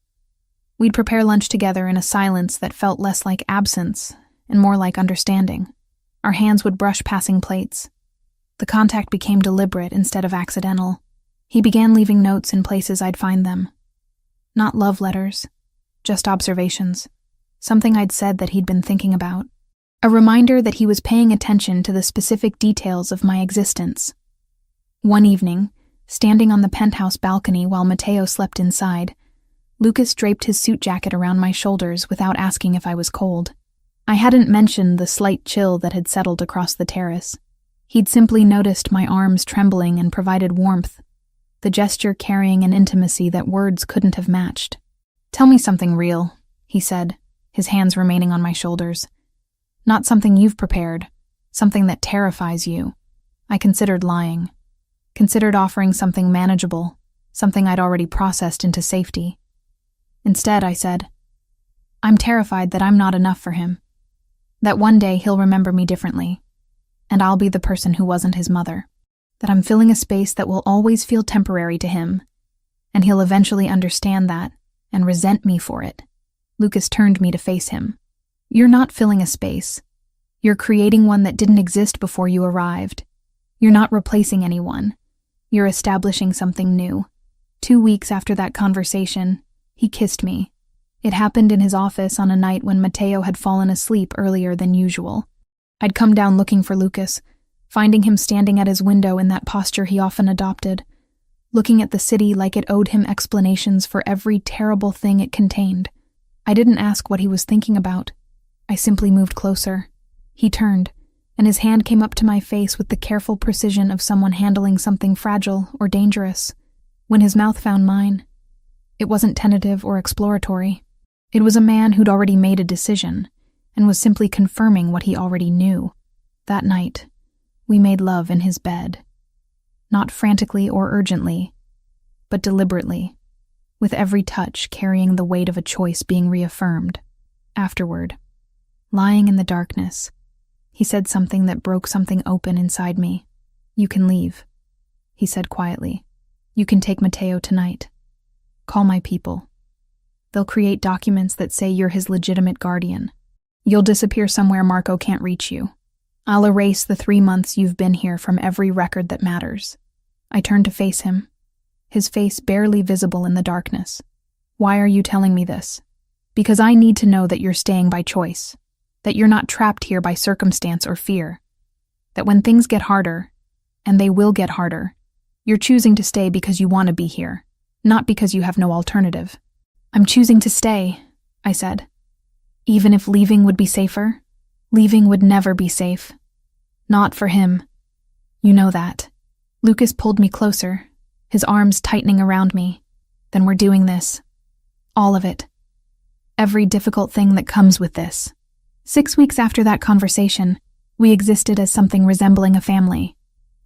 We'd prepare lunch together in a silence that felt less like absence and more like understanding. Our hands would brush passing plates. The contact became deliberate instead of accidental. He began leaving notes in places I'd find them. Not love letters, just observations. Something I'd said that he'd been thinking about. A reminder that he was paying attention to the specific details of my existence. One evening, standing on the penthouse balcony while Matteo slept inside, Lucas draped his suit jacket around my shoulders without asking if I was cold. I hadn't mentioned the slight chill that had settled across the terrace. He'd simply noticed my arms trembling and provided warmth, the gesture carrying an intimacy that words couldn't have matched. "Tell me something real," he said, his hands remaining on my shoulders. "Not something you've prepared, something that terrifies you." I considered lying, considered offering something manageable, something I'd already processed into safety. Instead, I said, I'm terrified that I'm not enough for him, that one day he'll remember me differently, and I'll be the person who wasn't his mother, that I'm filling a space that will always feel temporary to him, and he'll eventually understand that and resent me for it. Lucas turned me to face him. You're not filling a space. You're creating one that didn't exist before you arrived. You're not replacing anyone. You're establishing something new. 2 weeks after that conversation, he kissed me. It happened in his office on a night when Mateo had fallen asleep earlier than usual. I'd come down looking for Lucas, finding him standing at his window in that posture he often adopted, looking at the city like it owed him explanations for every terrible thing it contained. I didn't ask what he was thinking about. I simply moved closer. He turned, and his hand came up to my face with the careful precision of someone handling something fragile or dangerous. When his mouth found mine, it wasn't tentative or exploratory. It was a man who'd already made a decision and was simply confirming what he already knew. That night, we made love in his bed. Not frantically or urgently, but deliberately, with every touch carrying the weight of a choice being reaffirmed. Afterward, lying in the darkness, he said something that broke something open inside me. You can leave, he said quietly. You can take Mateo tonight. Call my people. They'll create documents that say you're his legitimate guardian. You'll disappear somewhere Marco can't reach you. I'll erase the 3 months you've been here from every record that matters. I turned to face him, his face barely visible in the darkness. Why are you telling me this? Because I need to know that you're staying by choice, that you're not trapped here by circumstance or fear, that when things get harder, and they will get harder, you're choosing to stay because you want to be here, not because you have no alternative. I'm choosing to stay, I said. Even if leaving would be safer, leaving would never be safe. Not for him. You know that. Lucas pulled me closer, his arms tightening around me. Then we're doing this. All of it. Every difficult thing that comes with this. 6 weeks after that conversation, we existed as something resembling a family.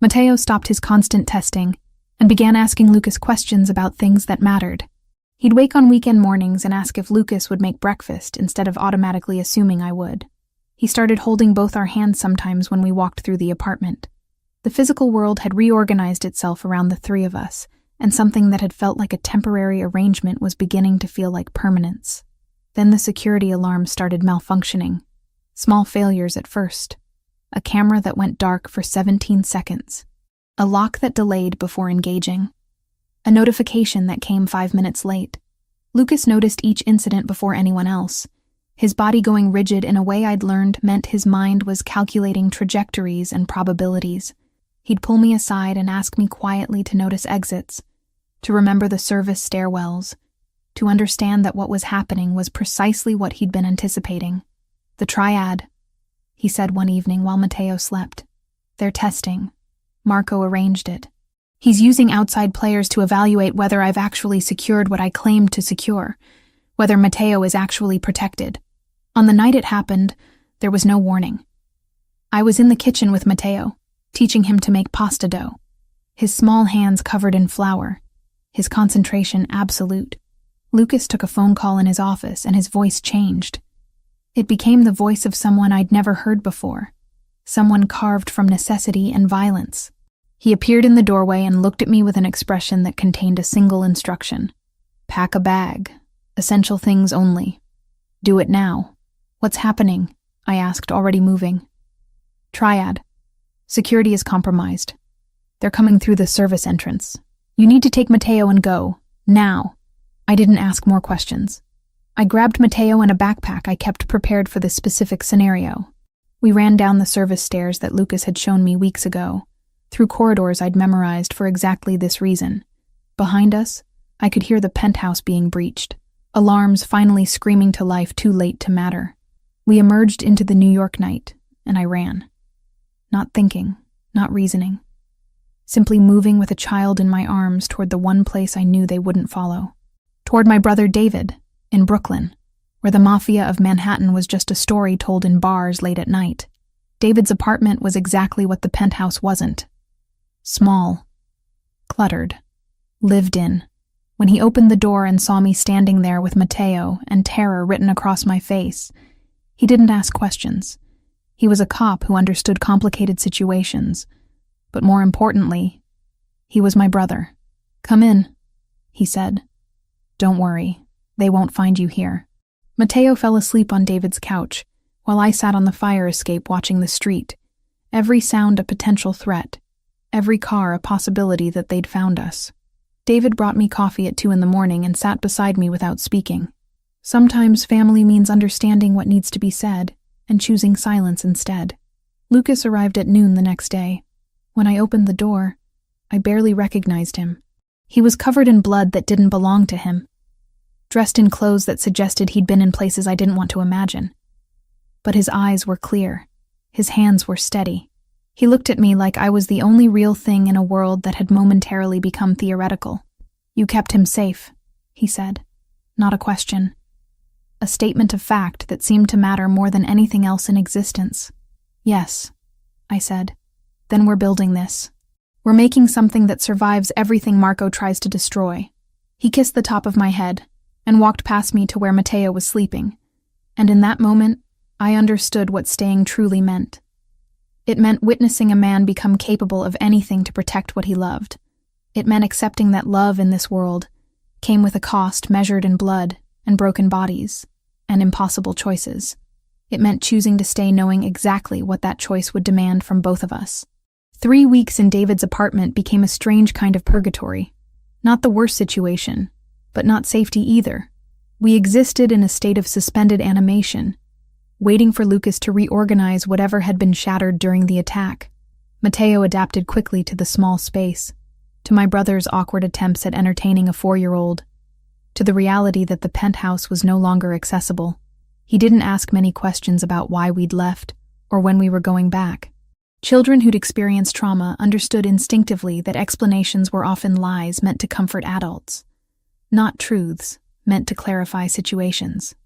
Mateo stopped his constant testing and began asking Lucas questions about things that mattered. He'd wake on weekend mornings and ask if Lucas would make breakfast instead of automatically assuming I would. He started holding both our hands sometimes when we walked through the apartment. The physical world had reorganized itself around the 3 of us, and something that had felt like a temporary arrangement was beginning to feel like permanence. Then the security alarm started malfunctioning. Small failures at first. A camera that went dark for 17 seconds. A lock that delayed before engaging. A notification that came 5 minutes late. Lucas noticed each incident before anyone else. His body going rigid in a way I'd learned meant his mind was calculating trajectories and probabilities. He'd pull me aside and ask me quietly to notice exits, to remember the service stairwells, to understand that what was happening was precisely what he'd been anticipating. The triad, he said one evening while Mateo slept. They're testing. Marco arranged it. He's using outside players to evaluate whether I've actually secured what I claimed to secure, whether Mateo is actually protected. On the night it happened, there was no warning. I was in the kitchen with Mateo, teaching him to make pasta dough. His small hands covered in flour, his concentration absolute. Lucas took a phone call in his office and his voice changed. It became the voice of someone I'd never heard before, someone carved from necessity and violence. He appeared in the doorway and looked at me with an expression that contained a single instruction. Pack a bag. Essential things only. Do it now. What's happening? I asked, already moving. Triad. Security is compromised. They're coming through the service entrance. You need to take Mateo and go. Now. I didn't ask more questions. I grabbed Mateo and a backpack I kept prepared for this specific scenario. We ran down the service stairs that Lucas had shown me weeks ago, through corridors I'd memorized for exactly this reason. Behind us, I could hear the penthouse being breached, alarms finally screaming to life too late to matter. We emerged into the New York night, and I ran. Not thinking, not reasoning. Simply moving with a child in my arms toward the one place I knew they wouldn't follow. Toward my brother David, in Brooklyn, where the Mafia of Manhattan was just a story told in bars late at night. David's apartment was exactly what the penthouse wasn't. Small. Cluttered. lived in. When he opened the door and saw me standing there with Mateo and terror written across my face, he didn't ask questions. He was a cop who understood complicated situations, but more importantly, he was my brother. "Come in," he said. "Don't worry, they won't find you here." Mateo fell asleep on David's couch, while I sat on the fire escape watching the street, every sound a potential threat, every car a possibility that they'd found us. David brought me coffee at 2 a.m. and sat beside me without speaking. Sometimes family means understanding what needs to be said and choosing silence instead. Lucas arrived at noon the next day. When I opened the door, I barely recognized him. He was covered in blood that didn't belong to him, dressed in clothes that suggested he'd been in places I didn't want to imagine. But his eyes were clear. His hands were steady. He looked at me like I was the only real thing in a world that had momentarily become theoretical. "You kept him safe," he said. Not a question. A statement of fact that seemed to matter more than anything else in existence. "Yes," I said. "Then we're building this. We're making something that survives everything Marco tries to destroy." He kissed the top of my head and walked past me to where Mateo was sleeping. And in that moment, I understood what staying truly meant. It meant witnessing a man become capable of anything to protect what he loved. It meant accepting that love in this world came with a cost measured in blood and broken bodies and impossible choices. It meant choosing to stay knowing exactly what that choice would demand from both of us. 3 weeks in David's apartment became a strange kind of purgatory. Not the worst situation, but not safety either. We existed in a state of suspended animation, waiting for Lucas to reorganize whatever had been shattered during the attack. Mateo adapted quickly to the small space, to my brother's awkward attempts at entertaining a 4-year-old, to the reality that the penthouse was no longer accessible. He didn't ask many questions about why we'd left or when we were going back. Children who'd experienced trauma understood instinctively that explanations were often lies meant to comfort adults, not truths meant to clarify situations.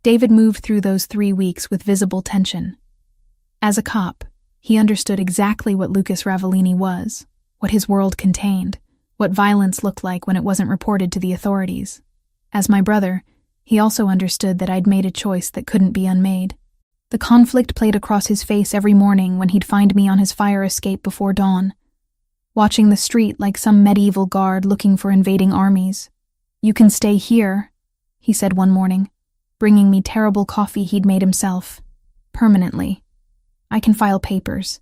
David moved through those 3 weeks with visible tension. As a cop, he understood exactly what Lucas Ravellini was, what his world contained, what violence looked like when it wasn't reported to the authorities. As my brother, he also understood that I'd made a choice that couldn't be unmade. The conflict played across his face every morning when he'd find me on his fire escape before dawn, watching the street like some medieval guard looking for invading armies. "You can stay here," he said one morning, bringing me terrible coffee he'd made himself. "Permanently. I can file papers.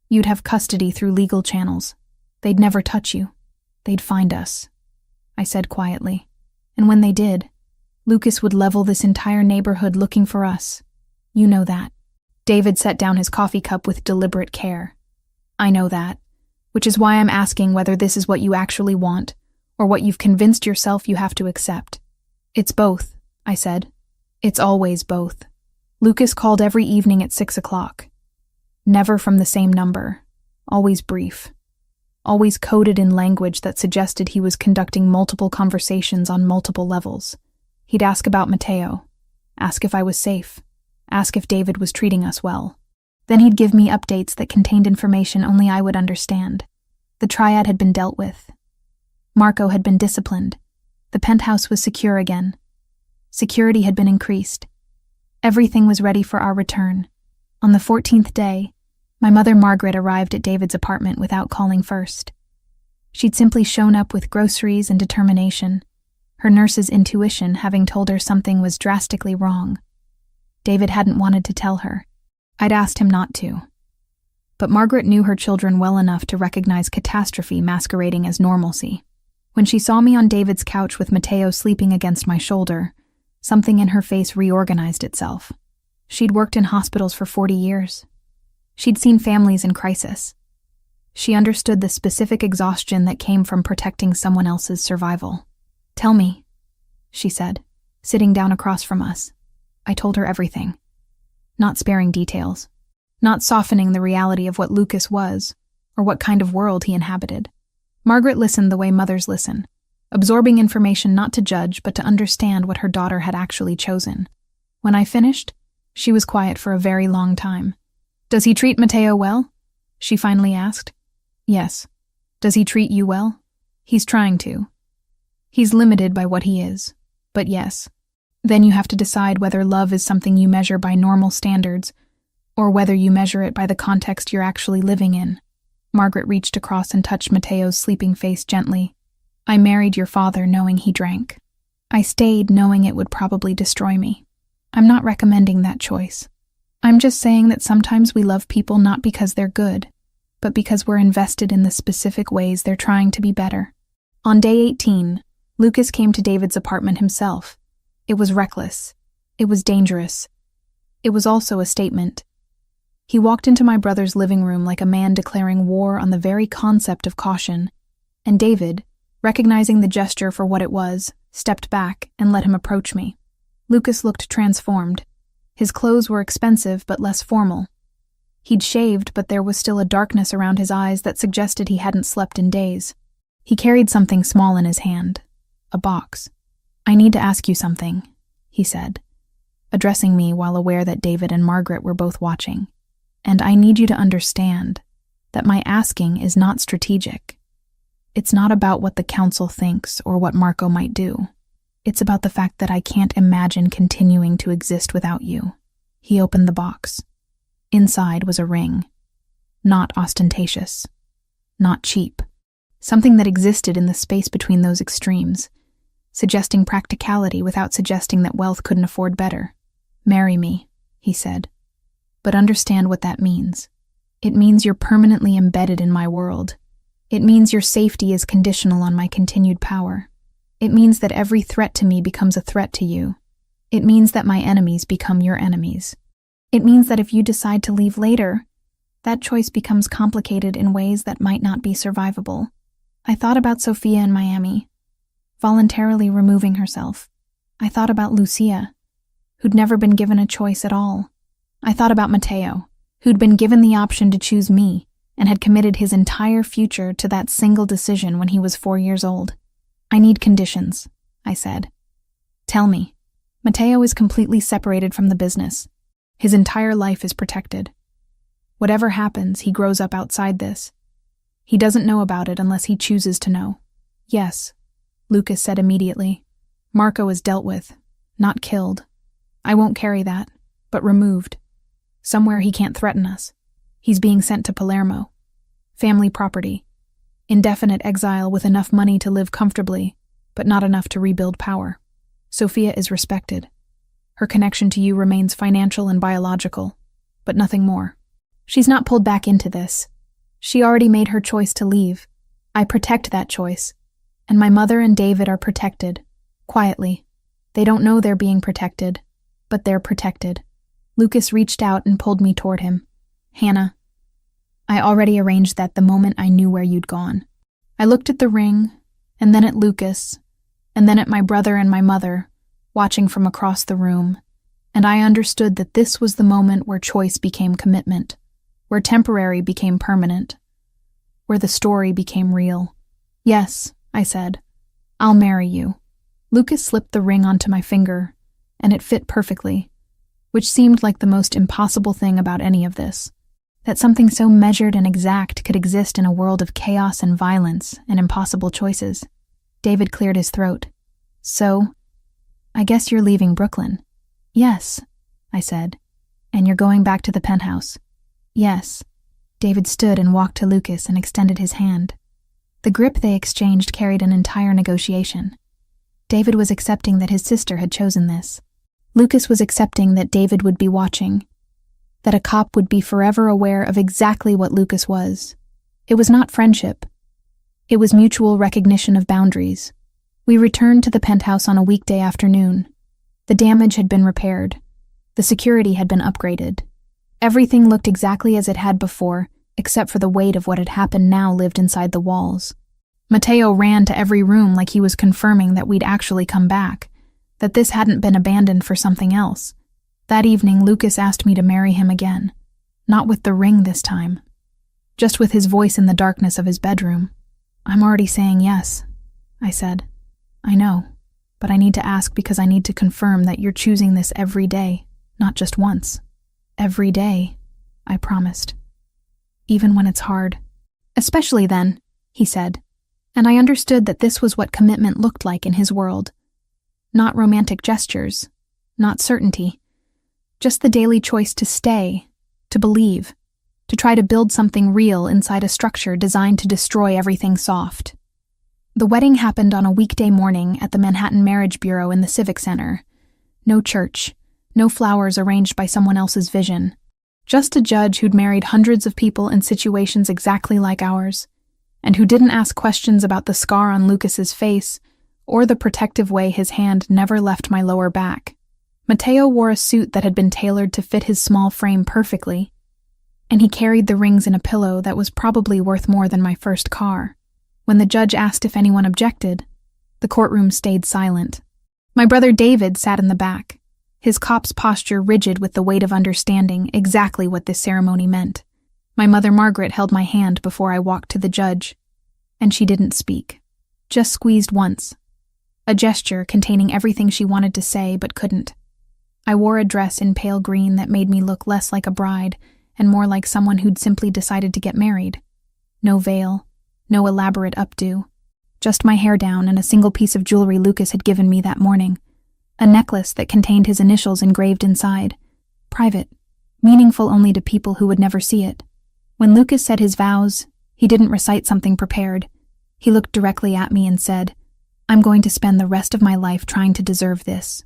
You'd have custody through legal channels. They'd never touch you. They'd find us," I said quietly. "And when they did, Lucas would level this entire neighborhood looking for us. You know that." David set down his coffee cup with deliberate care. "I know that, which is why I'm asking whether this is what you actually want, or what you've convinced yourself you have to accept." "It's both," I said. "It's always both." Lucas called every evening at 6 o'clock. Never from the same number, always brief. Always coded in language that suggested he was conducting multiple conversations on multiple levels. He'd ask about Mateo, ask if I was safe, ask if David was treating us well. Then he'd give me updates that contained information only I would understand. The triad had been dealt with. Marco had been disciplined. The penthouse was secure again. Security had been increased. Everything was ready for our return. On the 14th day, my mother Margaret arrived at David's apartment without calling first. She'd simply shown up with groceries and determination, her nurse's intuition having told her something was drastically wrong. David hadn't wanted to tell her. I'd asked him not to. But Margaret knew her children well enough to recognize catastrophe masquerading as normalcy. When she saw me on David's couch with Mateo sleeping against my shoulder, something in her face reorganized itself. She'd worked in hospitals for 40 years. She'd seen families in crisis. She understood the specific exhaustion that came from protecting someone else's survival. "Tell me," she said, sitting down across from us. I told her everything. Not sparing details. Not softening the reality of what Lucas was, or what kind of world he inhabited. Margaret listened the way mothers listen, absorbing information not to judge but to understand what her daughter had actually chosen. When I finished, she was quiet for a very long time. "Does he treat Mateo well?" she finally asked. "Yes." "Does he treat you well?" He's trying to. He's limited by what he is. But yes. Then you have to decide whether love is something you measure by normal standards, or whether you measure it by the context you're actually living in. Margaret reached across and touched Mateo's sleeping face gently. I married your father knowing he drank. I stayed knowing it would probably destroy me. I'm not recommending that choice. I'm just saying that sometimes we love people not because they're good, but because we're invested in the specific ways they're trying to be better. On day 18, Lucas came to David's apartment himself. It was reckless. It was dangerous. It was also a statement. He walked into my brother's living room like a man declaring war on the very concept of caution, and David, recognizing the gesture for what it was, stepped back and let him approach me. Lucas looked transformed. His clothes were expensive but less formal. He'd shaved, but there was still a darkness around his eyes that suggested he hadn't slept in days. He carried something small in his hand, a box. I need to ask you something, he said, addressing me while aware that David and Margaret were both watching. And I need you to understand that my asking is not strategic. It's not about what the council thinks or what Marco might do. It's about the fact that I can't imagine continuing to exist without you. He opened the box. Inside was a ring. Not ostentatious. Not cheap. Something that existed in the space between those extremes, suggesting practicality without suggesting that wealth couldn't afford better. Marry me, he said. But understand what that means. It means you're permanently embedded in my world. It means your safety is conditional on my continued power. It means that every threat to me becomes a threat to you. It means that my enemies become your enemies. It means that if you decide to leave later, that choice becomes complicated in ways that might not be survivable. I thought about Sophia in Miami, voluntarily removing herself. I thought about Lucia, who'd never been given a choice at all. I thought about Mateo, who'd been given the option to choose me and had committed his entire future to that single decision when he was 4 years old. I need conditions, I said. Tell me. Mateo is completely separated from the business. His entire life is protected. Whatever happens, he grows up outside this. He doesn't know about it unless he chooses to know. Yes, Lucas said immediately. Marco is dealt with, not killed. I won't carry that, but removed. Somewhere he can't threaten us. He's being sent to Palermo. Family property. Indefinite exile with enough money to live comfortably, but not enough to rebuild power. Sophia is respected. Her connection to you remains financial and biological, but nothing more. She's not pulled back into this. She already made her choice to leave. I protect that choice. And my mother and David are protected. Quietly. They don't know they're being protected, but they're protected. Lucas reached out and pulled me toward him. Hannah, I already arranged that the moment I knew where you'd gone. I looked at the ring, and then at Lucas, and then at my brother and my mother, watching from across the room, and I understood that this was the moment where choice became commitment, where temporary became permanent, where the story became real. Yes, I said, I'll marry you. Lucas slipped the ring onto my finger, and it fit perfectly, which seemed like the most impossible thing about any of this, that something so measured and exact could exist in a world of chaos and violence and impossible choices. David cleared his throat. So, I guess you're leaving Brooklyn. Yes, I said. And you're going back to the penthouse. Yes. David stood and walked to Lucas and extended his hand. The grip they exchanged carried an entire negotiation. David was accepting that his sister had chosen this. Lucas was accepting that David would be watching, that a cop would be forever aware of exactly what Lucas was. It was not friendship. It was mutual recognition of boundaries. We returned to the penthouse on a weekday afternoon. The damage had been repaired. The security had been upgraded. Everything looked exactly as it had before, except for the weight of what had happened now lived inside the walls. Mateo ran to every room like he was confirming that we'd actually come back, that this hadn't been abandoned for something else. That evening, Lucas asked me to marry him again. Not with the ring this time. Just with his voice in the darkness of his bedroom. I'm already saying yes, I said. I know, but I need to ask because I need to confirm that you're choosing this every day, not just once. Every day, I promised. Even when it's hard. Especially then, he said. And I understood that this was what commitment looked like in his world. Not romantic gestures, not certainty, just the daily choice to stay, to believe, to try to build something real inside a structure designed to destroy everything soft. The wedding happened on a weekday morning at the Manhattan Marriage Bureau in the Civic Center. No church, no flowers arranged by someone else's vision. Just a judge who'd married hundreds of people in situations exactly like ours, and who didn't ask questions about the scar on Lucas's face or the protective way his hand never left my lower back. Mateo wore a suit that had been tailored to fit his small frame perfectly, and he carried the rings in a pillow that was probably worth more than my first car. When the judge asked if anyone objected, the courtroom stayed silent. My brother David sat in the back, his cop's posture rigid with the weight of understanding exactly what this ceremony meant. My mother Margaret held my hand before I walked to the judge, and she didn't speak, just squeezed once, a gesture containing everything she wanted to say but couldn't. I wore a dress in pale green that made me look less like a bride and more like someone who'd simply decided to get married. No veil, no elaborate updo, just my hair down and a single piece of jewelry Lucas had given me that morning, a necklace that contained his initials engraved inside, private, meaningful only to people who would never see it. When Lucas said his vows, he didn't recite something prepared. He looked directly at me and said, "I'm going to spend the rest of my life trying to deserve this.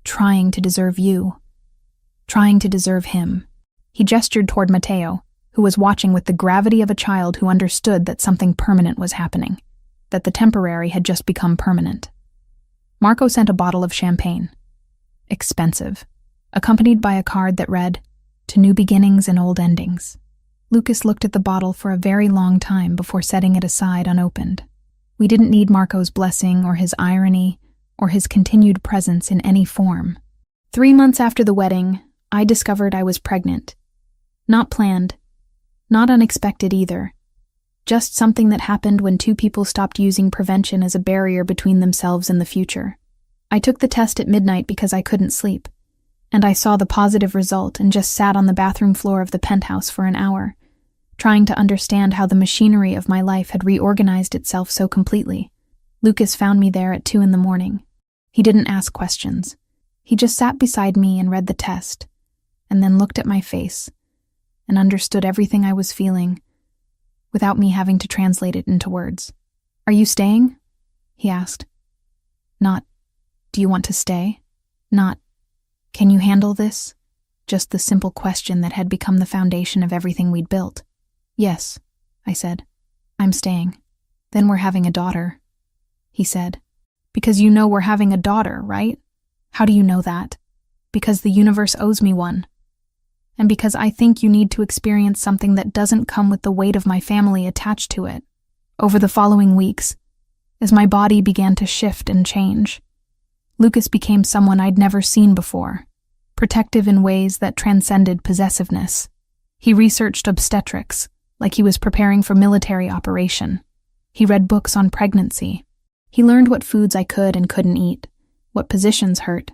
Trying to deserve you. Trying to deserve him." He gestured toward Mateo, who was watching with the gravity of a child who understood that something permanent was happening, that the temporary had just become permanent. Marco sent a bottle of champagne. Expensive, accompanied by a card that read, "To new beginnings and old endings." Lucas looked at the bottle for a very long time before setting it aside unopened. We didn't need Marco's blessing or his irony or his continued presence in any form. 3 months after the wedding, I discovered I was pregnant. Not planned, not unexpected either. Just something that happened when two people stopped using prevention as a barrier between themselves and the future. I took the test at midnight because I couldn't sleep, and I saw the positive result and just sat on the bathroom floor of the penthouse for an hour, trying to understand how the machinery of my life had reorganized itself so completely. Lucas found me there at 2 a.m. He didn't ask questions. He just sat beside me and read the test, and then looked at my face and understood everything I was feeling without me having to translate it into words. "Are you staying?" he asked. Not, "Do you want to stay?" Not, "Can you handle this?" Just the simple question that had become the foundation of everything we'd built. "Yes," I said. "I'm staying." "Then we're having a daughter," he said. "Because you know we're having a daughter, right?" "How do you know that?" "Because the universe owes me one. And because I think you need to experience something that doesn't come with the weight of my family attached to it." Over the following weeks, as my body began to shift and change, Lucas became someone I'd never seen before, protective in ways that transcended possessiveness. He researched obstetrics, like he was preparing for military operation. He read books on pregnancy. He learned what foods I could and couldn't eat, what positions hurt,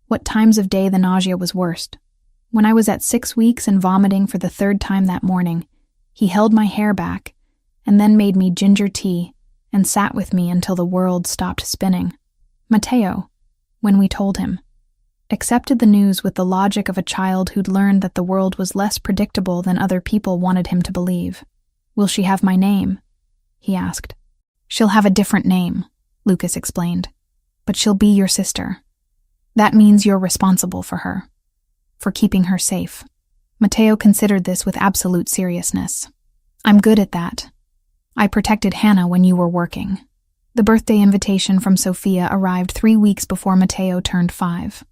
what times of day the nausea was worst. When I was at 6 weeks and vomiting for the 3rd time that morning, he held my hair back and then made me ginger tea and sat with me until the world stopped spinning. Mateo, when we told him, accepted the news with the logic of a child who'd learned that the world was less predictable than other people wanted him to believe. "Will she have my name?" he asked. "She'll have a different name," Lucas explained. "But she'll be your sister. That means you're responsible for her, for keeping her safe." Mateo considered this with absolute seriousness. "I'm good at that. I protected Hannah when you were working." The birthday invitation from Sophia arrived 3 weeks before Mateo turned 5.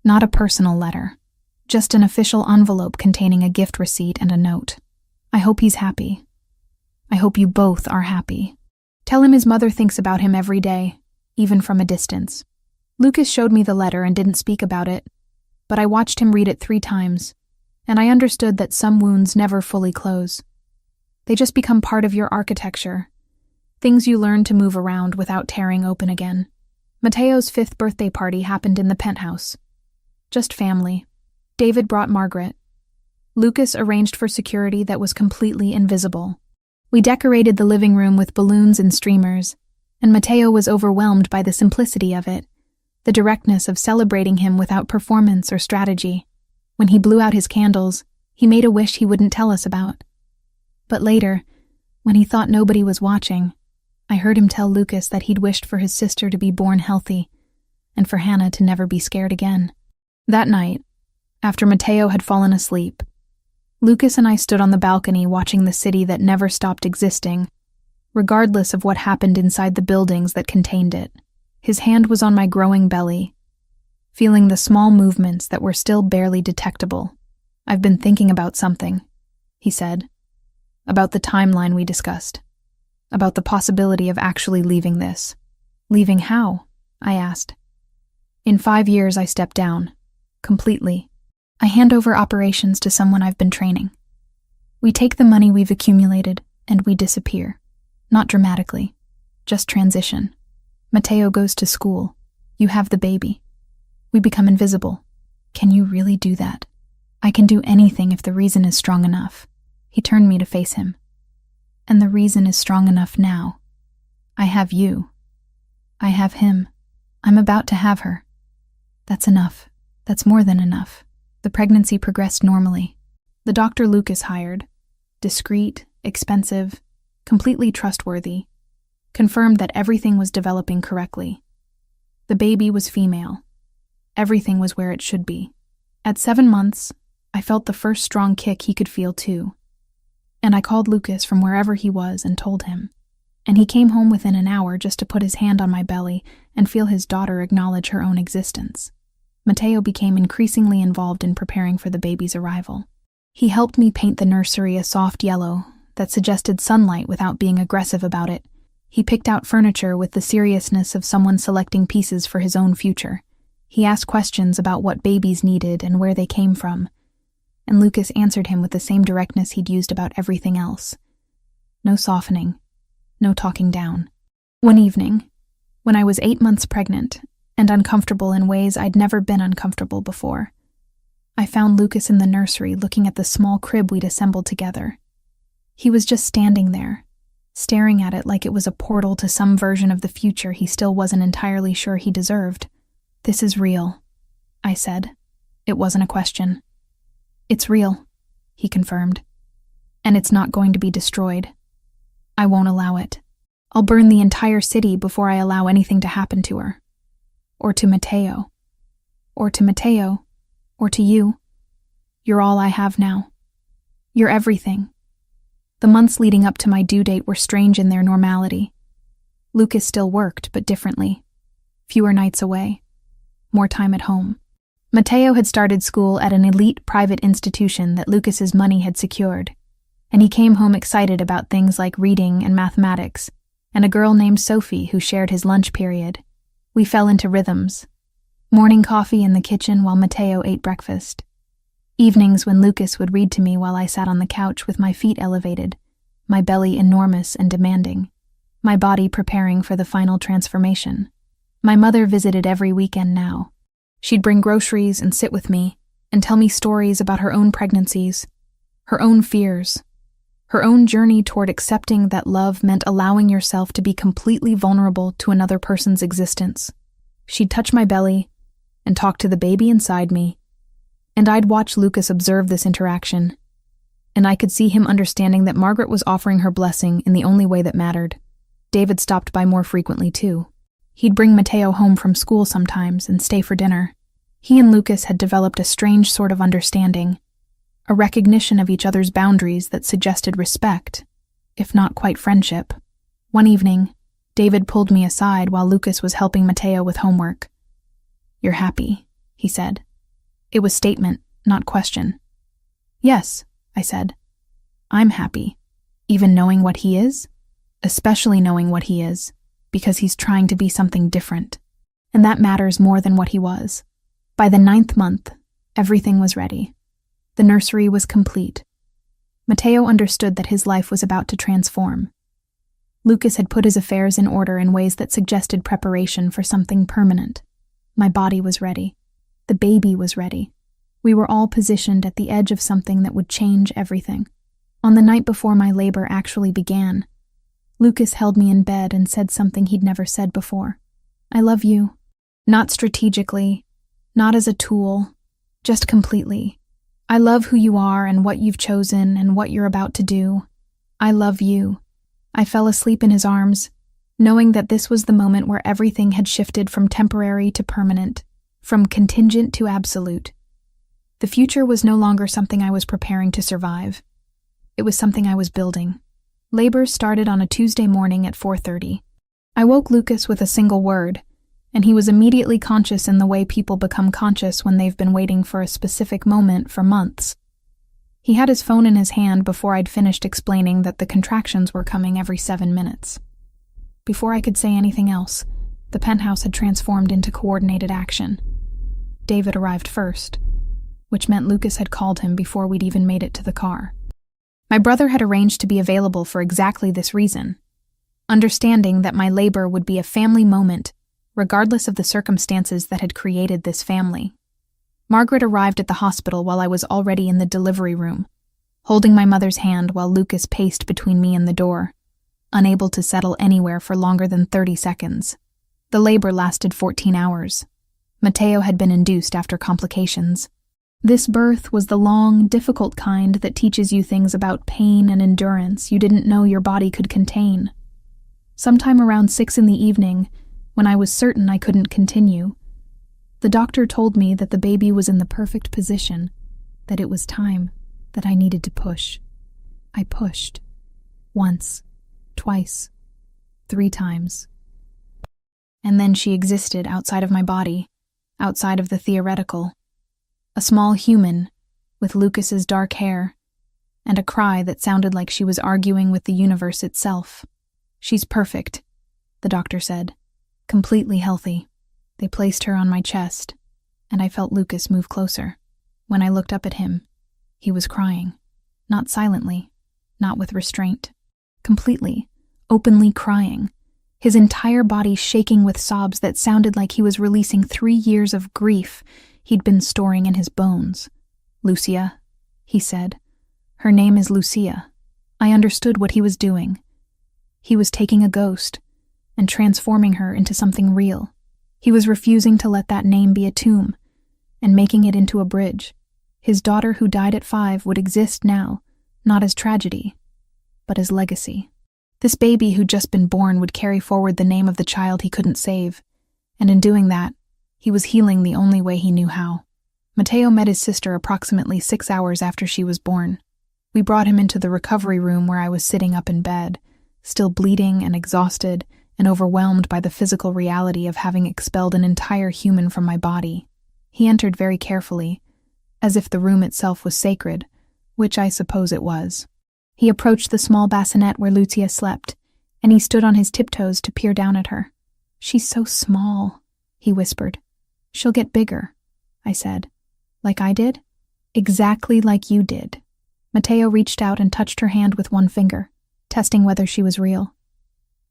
Not a personal letter, just an official envelope containing a gift receipt and a note. "I hope he's happy. I hope you both are happy. Tell him his mother thinks about him every day, even from a distance." Lucas showed me the letter and didn't speak about it, but I watched him read it 3 times, and I understood that some wounds never fully close. They just become part of your architecture, things you learn to move around without tearing open again. Mateo's 5th birthday party happened in the penthouse. Just family. David brought Margaret. Lucas arranged for security that was completely invisible. We decorated the living room with balloons and streamers, and Mateo was overwhelmed by the simplicity of it, the directness of celebrating him without performance or strategy. When he blew out his candles, he made a wish he wouldn't tell us about. But later, when he thought nobody was watching, I heard him tell Lucas that he'd wished for his sister to be born healthy and for Hannah to never be scared again. That night, after Mateo had fallen asleep, Lucas and I stood on the balcony watching the city that never stopped existing, regardless of what happened inside the buildings that contained it. His hand was on my growing belly, feeling the small movements that were still barely detectable. "I've been thinking about something," he said. "About the timeline we discussed. About the possibility of actually leaving this." "Leaving how?" I asked. "In 5 years I step down. Completely. I hand over operations to someone I've been training. We take the money we've accumulated and we disappear. Not dramatically. Just transition. Mateo goes to school. You have the baby. We become invisible." "Can you really do that?" "I can do anything if the reason is strong enough." He turned me to face him. "And the reason is strong enough now. I have you. I have him. I'm about to have her. That's enough. That's more than enough." The pregnancy progressed normally. The doctor Lucas hired, discreet, expensive, completely trustworthy, confirmed that everything was developing correctly. The baby was female. Everything was where it should be. At 7 months, I felt the first strong kick he could feel too. And I called Lucas from wherever he was and told him. And he came home within an hour just to put his hand on my belly and feel his daughter acknowledge her own existence. Mateo became increasingly involved in preparing for the baby's arrival. He helped me paint the nursery a soft yellow that suggested sunlight without being aggressive about it. He picked out furniture with the seriousness of someone selecting pieces for his own future. He asked questions about what babies needed and where they came from, and Lucas answered him with the same directness he'd used about everything else. No softening, no talking down. One evening, when I was 8 months pregnant and uncomfortable in ways I'd never been uncomfortable before, I found Lucas in the nursery looking at the small crib we'd assembled together. He was just standing there, staring at it like it was a portal to some version of the future he still wasn't entirely sure he deserved. "This is real," I said. It wasn't a question. "It's real," he confirmed. "And it's not going to be destroyed. I won't allow it. I'll burn the entire city before I allow anything to happen to her. Or to Mateo. Or to Mateo. Or to you. You're all I have now. You're everything." The months leading up to my due date were strange in their normality. Lucas still worked, but differently. Fewer nights away. More time at home. Mateo had started school at an elite private institution that Lucas's money had secured, and he came home excited about things like reading and mathematics, and a girl named Sophie who shared his lunch period. We fell into rhythms. Morning coffee in the kitchen while Mateo ate breakfast. Evenings when Lucas would read to me while I sat on the couch with my feet elevated, my belly enormous and demanding, my body preparing for the final transformation. My mother visited every weekend now. She'd bring groceries and sit with me and tell me stories about her own pregnancies, her own fears, her own journey toward accepting that love meant allowing yourself to be completely vulnerable to another person's existence. She'd touch my belly and talk to the baby inside me, and I'd watch Lucas observe this interaction, and I could see him understanding that Margaret was offering her blessing in the only way that mattered. David stopped by more frequently, too. He'd bring Mateo home from school sometimes and stay for dinner. He and Lucas had developed a strange sort of understanding, a recognition of each other's boundaries that suggested respect, if not quite friendship. One evening, David pulled me aside while Lucas was helping Mateo with homework. "You're happy," he said. It was statement, not question. "Yes," I said. "I'm happy, even knowing what he is, especially knowing what he is, because he's trying to be something different, and that matters more than what he was." By the 9th month, everything was ready. The nursery was complete. Mateo understood that his life was about to transform. Lucas had put his affairs in order in ways that suggested preparation for something permanent. My body was ready. The baby was ready. We were all positioned at the edge of something that would change everything. On the night before my labor actually began, Lucas held me in bed and said something he'd never said before. "I love you. Not strategically, not as a tool, just completely. I love who you are and what you've chosen and what you're about to do. I love you." I fell asleep in his arms, knowing that this was the moment where everything had shifted from temporary to permanent, from contingent to absolute. The future was no longer something I was preparing to survive. It was something I was building. Labor started on a Tuesday morning at 4:30. I woke Lucas with a single word, and he was immediately conscious in the way people become conscious when they've been waiting for a specific moment for months. He had his phone in his hand before I'd finished explaining that the contractions were coming every 7 minutes. Before I could say anything else, the penthouse had transformed into coordinated action. David arrived first, which meant Lucas had called him before we'd even made it to the car. My brother had arranged to be available for exactly this reason, understanding that my labor would be a family moment, regardless of the circumstances that had created this family. Margaret arrived at the hospital while I was already in the delivery room, holding my mother's hand while Lucas paced between me and the door, unable to settle anywhere for longer than 30 seconds. The labor lasted 14 hours. Mateo had been induced after complications. This birth was the long, difficult kind that teaches you things about pain and endurance you didn't know your body could contain. Sometime around 6 p.m, when I was certain I couldn't continue, the doctor told me that the baby was in the perfect position, that it was time, that I needed to push. I pushed. Once, twice, 3 times. And then she existed outside of my body, outside of the theoretical. A small human, with Lucas's dark hair, and a cry that sounded like she was arguing with the universe itself. "She's perfect," the doctor said. "Completely healthy." They placed her on my chest, and I felt Lucas move closer. When I looked up at him, he was crying. Not silently, not with restraint. Completely, openly crying. His entire body shaking with sobs that sounded like he was releasing 3 years of grief he'd been storing in his bones. "Lucia," he said. "Her name is Lucia." I understood what he was doing. He was taking a ghost and transforming her into something real. He was refusing to let that name be a tomb and making it into a bridge. His daughter who died at 5 would exist now, not as tragedy, but as legacy. This baby who'd just been born would carry forward the name of the child he couldn't save, and in doing that, he was healing the only way he knew how. Mateo met his sister approximately 6 hours after she was born. We brought him into the recovery room where I was sitting up in bed, still bleeding and exhausted and overwhelmed by the physical reality of having expelled an entire human from my body. He entered very carefully, as if the room itself was sacred, which I suppose it was. He approached the small bassinet where Lucia slept, and he stood on his tiptoes to peer down at her. "She's so small," he whispered. "She'll get bigger," I said. "Like I did?" "Exactly like you did." Mateo reached out and touched her hand with one finger, testing whether she was real.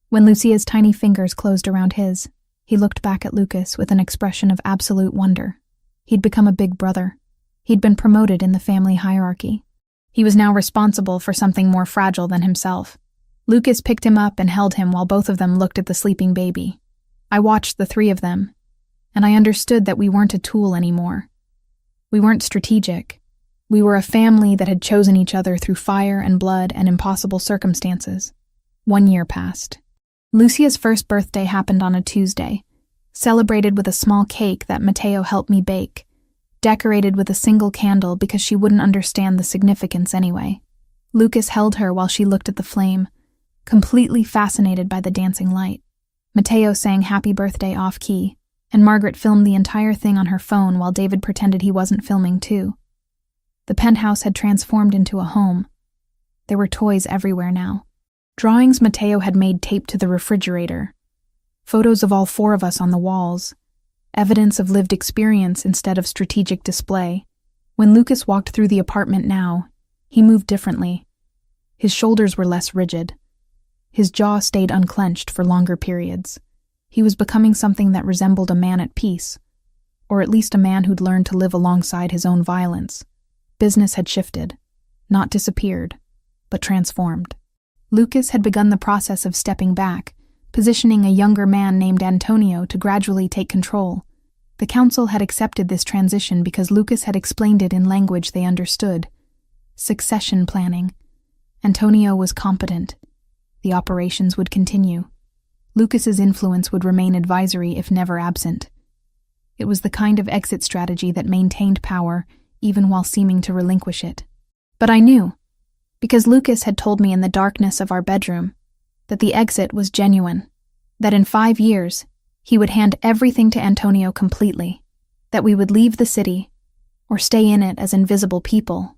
When Lucia's tiny fingers closed around his, he looked back at Lucas with an expression of absolute wonder. He'd become a big brother. He'd been promoted in the family hierarchy. He was now responsible for something more fragile than himself. Lucas picked him up and held him while both of them looked at the sleeping baby. I watched the 3 of them, and I understood that we weren't a tool anymore. We weren't strategic. We were a family that had chosen each other through fire and blood and impossible circumstances. 1 year passed. Lucia's first birthday happened on a Tuesday, celebrated with a small cake that Mateo helped me bake, decorated with a single candle because she wouldn't understand the significance anyway. Lucas held her while she looked at the flame, completely fascinated by the dancing light. Mateo sang happy birthday off-key, and Margaret filmed the entire thing on her phone while David pretended he wasn't filming too. The penthouse had transformed into a home. There were toys everywhere now. Drawings Mateo had made taped to the refrigerator. Photos of all 4 of us on the walls. Evidence of lived experience instead of strategic display. When Lucas walked through the apartment now, he moved differently. His shoulders were less rigid. His jaw stayed unclenched for longer periods. He was becoming something that resembled a man at peace, or at least a man who'd learned to live alongside his own violence. Business had shifted, not disappeared, but transformed. Lucas had begun the process of stepping back, positioning a younger man named Antonio to gradually take control. The council had accepted this transition because Lucas had explained it in language they understood. Succession planning. Antonio was competent. The operations would continue. Lucas's influence would remain advisory if never absent. It was the kind of exit strategy that maintained power even while seeming to relinquish it. But I knew, because Lucas had told me in the darkness of our bedroom, that the exit was genuine, that in 5 years he would hand everything to Antonio completely, that we would leave the city or stay in it as invisible people,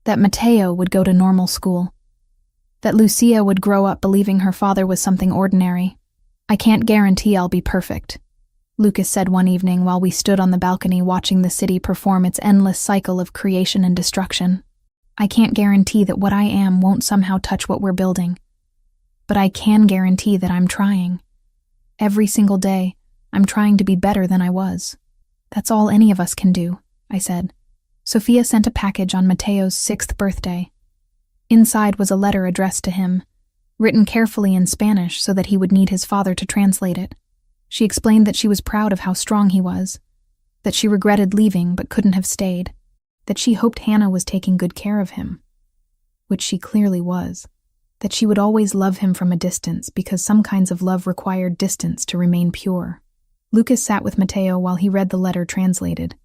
that Mateo would go to normal school, that Lucia would grow up believing her father was something ordinary. "I can't guarantee I'll be perfect," Lucas said one evening while we stood on the balcony watching the city perform its endless cycle of creation and destruction. "I can't guarantee that what I am won't somehow touch what we're building. But I can guarantee that I'm trying. Every single day, I'm trying to be better than I was. That's all any of us can do," I said. Sofia sent a package on Mateo's 6th birthday. Inside was a letter addressed to him, written carefully in Spanish so that he would need his father to translate it. She explained that she was proud of how strong he was, that she regretted leaving but couldn't have stayed, that she hoped Hannah was taking good care of him, which she clearly was, that she would always love him from a distance because some kinds of love required distance to remain pure. Lucas sat with Mateo while he read the letter translated,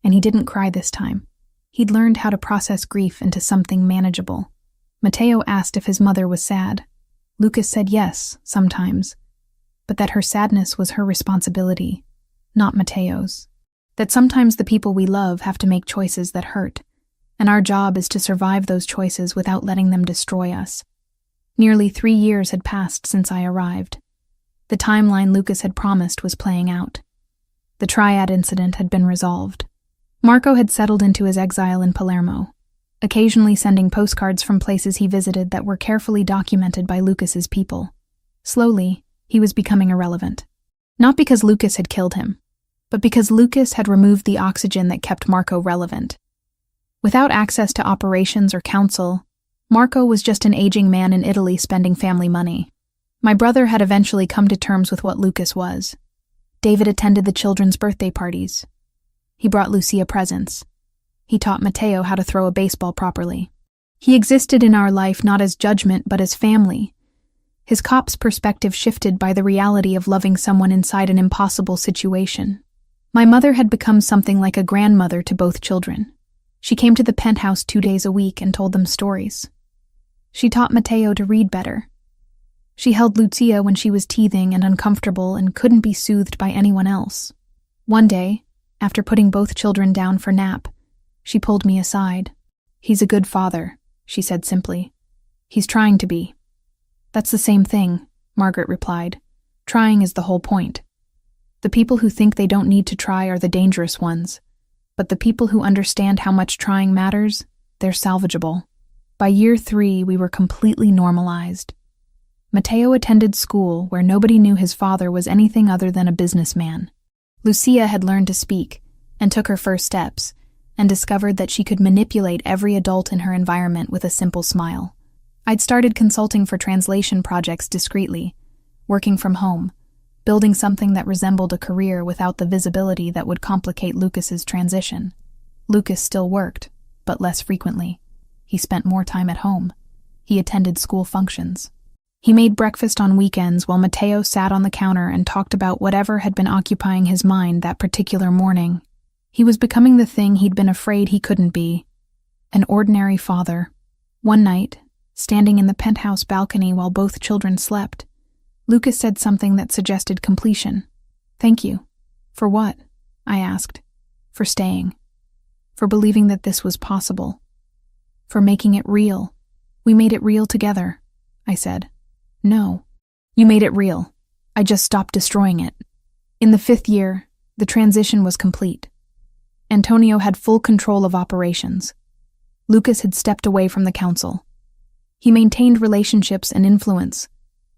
and he didn't cry this time. He'd learned how to process grief into something manageable. Mateo asked if his mother was sad. Lucas said yes, sometimes, but that her sadness was her responsibility, not Mateo's. That sometimes the people we love have to make choices that hurt, and our job is to survive those choices without letting them destroy us. Nearly 3 years had passed since I arrived. The timeline Lucas had promised was playing out. The triad incident had been resolved. Marco had settled into his exile in Palermo, occasionally sending postcards from places he visited that were carefully documented by Lucas's people. Slowly, he was becoming irrelevant. Not because Lucas had killed him, but because Lucas had removed the oxygen that kept Marco relevant. Without access to operations or counsel, Marco was just an aging man in Italy spending family money. My brother had eventually come to terms with what Lucas was. David attended the children's birthday parties. He brought Lucia presents. He taught Mateo how to throw a baseball properly. He existed in our life not as judgment but as family. His cop's perspective shifted by the reality of loving someone inside an impossible situation. My mother had become something like a grandmother to both children. She came to the penthouse 2 days a week and told them stories. She taught Mateo to read better. She held Lucia when she was teething and uncomfortable and couldn't be soothed by anyone else. One day, after putting both children down for nap, she pulled me aside. "He's a good father," she said simply. "He's trying to be." "That's the same thing," Margaret replied. "Trying is the whole point. The people who think they don't need to try are the dangerous ones, but the people who understand how much trying matters, they're salvageable." By year 3, we were completely normalized. Mateo attended school where nobody knew his father was anything other than a businessman. Lucia had learned to speak and took her first steps and discovered that she could manipulate every adult in her environment with a simple smile. I'd started consulting for translation projects discreetly, working from home, building something that resembled a career without the visibility that would complicate Lucas's transition. Lucas still worked, but less frequently. He spent more time at home. He attended school functions. He made breakfast on weekends while Mateo sat on the counter and talked about whatever had been occupying his mind that particular morning. He was becoming the thing he'd been afraid he couldn't be, an ordinary father. One night, standing in the penthouse balcony while both children slept, Lucas said something that suggested completion. "Thank you." "For what?" I asked. "For staying. For believing that this was possible. For making it real." "We made it real together," I said. "No. You made it real. I just stopped destroying it." In the 5th year, the transition was complete. Antonio had full control of operations. Lucas had stepped away from the council. He maintained relationships and influence,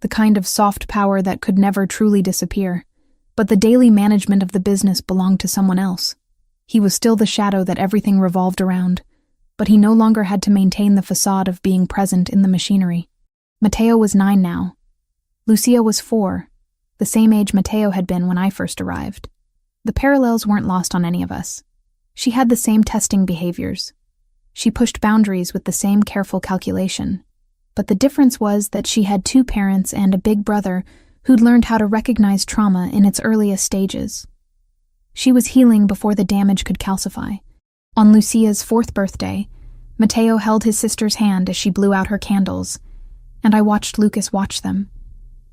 the kind of soft power that could never truly disappear, but the daily management of the business belonged to someone else. He was still the shadow that everything revolved around, but he no longer had to maintain the facade of being present in the machinery. Matteo was 9 now. Lucia was 4, the same age Matteo had been when I first arrived. The parallels weren't lost on any of us. She had the same testing behaviors. She pushed boundaries with the same careful calculation. But the difference was that she had 2 parents and a big brother who'd learned how to recognize trauma in its earliest stages. She was healing before the damage could calcify. On Lucia's 4th birthday, Matteo held his sister's hand as she blew out her candles, and I watched Lucas watch them,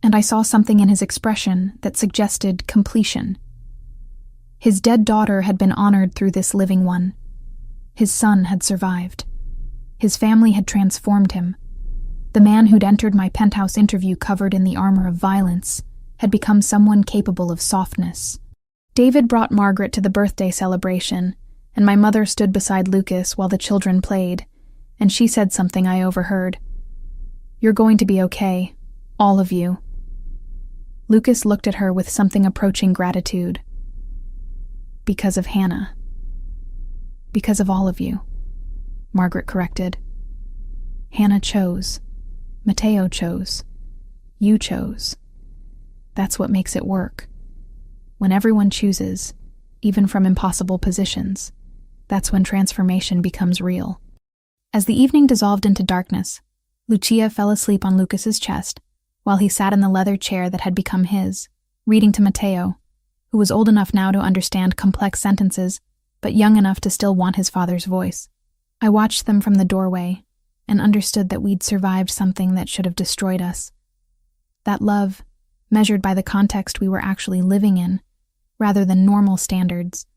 and I saw something in his expression that suggested completion. His dead daughter had been honored through this living one. His son had survived. His family had transformed him. The man who'd entered my penthouse interview covered in the armor of violence had become someone capable of softness. David brought Margaret to the birthday celebration, and my mother stood beside Lucas while the children played, and she said something I overheard. "You're going to be okay, all of you." Lucas looked at her with something approaching gratitude. "Because of Hannah." "Because of all of you," Margaret corrected. "Hannah chose. Matteo chose. You chose. That's what makes it work. When everyone chooses, even from impossible positions, that's when transformation becomes real." As the evening dissolved into darkness, Lucia fell asleep on Lucas's chest, while he sat in the leather chair that had become his, reading to Matteo, who was old enough now to understand complex sentences, but young enough to still want his father's voice. I watched them from the doorway, and understood that we'd survived something that should have destroyed us. That love, measured by the context we were actually living in, rather than normal standards,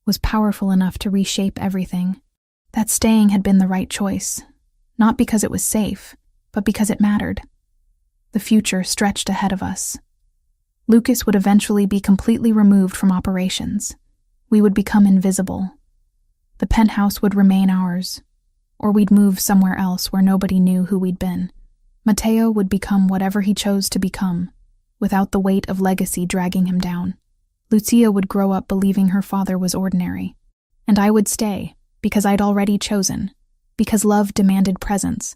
was powerful enough to reshape everything. That staying had been the right choice, not because it was safe, but because it mattered. The future stretched ahead of us. Lucas would eventually be completely removed from operations. We would become invisible. The penthouse would remain ours, or we'd move somewhere else where nobody knew who we'd been. Matteo would become whatever he chose to become, without the weight of legacy dragging him down. Lucia would grow up believing her father was ordinary, and I would stay, because I'd already chosen, because love demanded presence,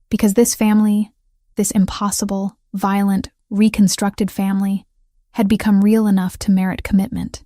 because this family, this impossible, violent, reconstructed family, had become real enough to merit commitment.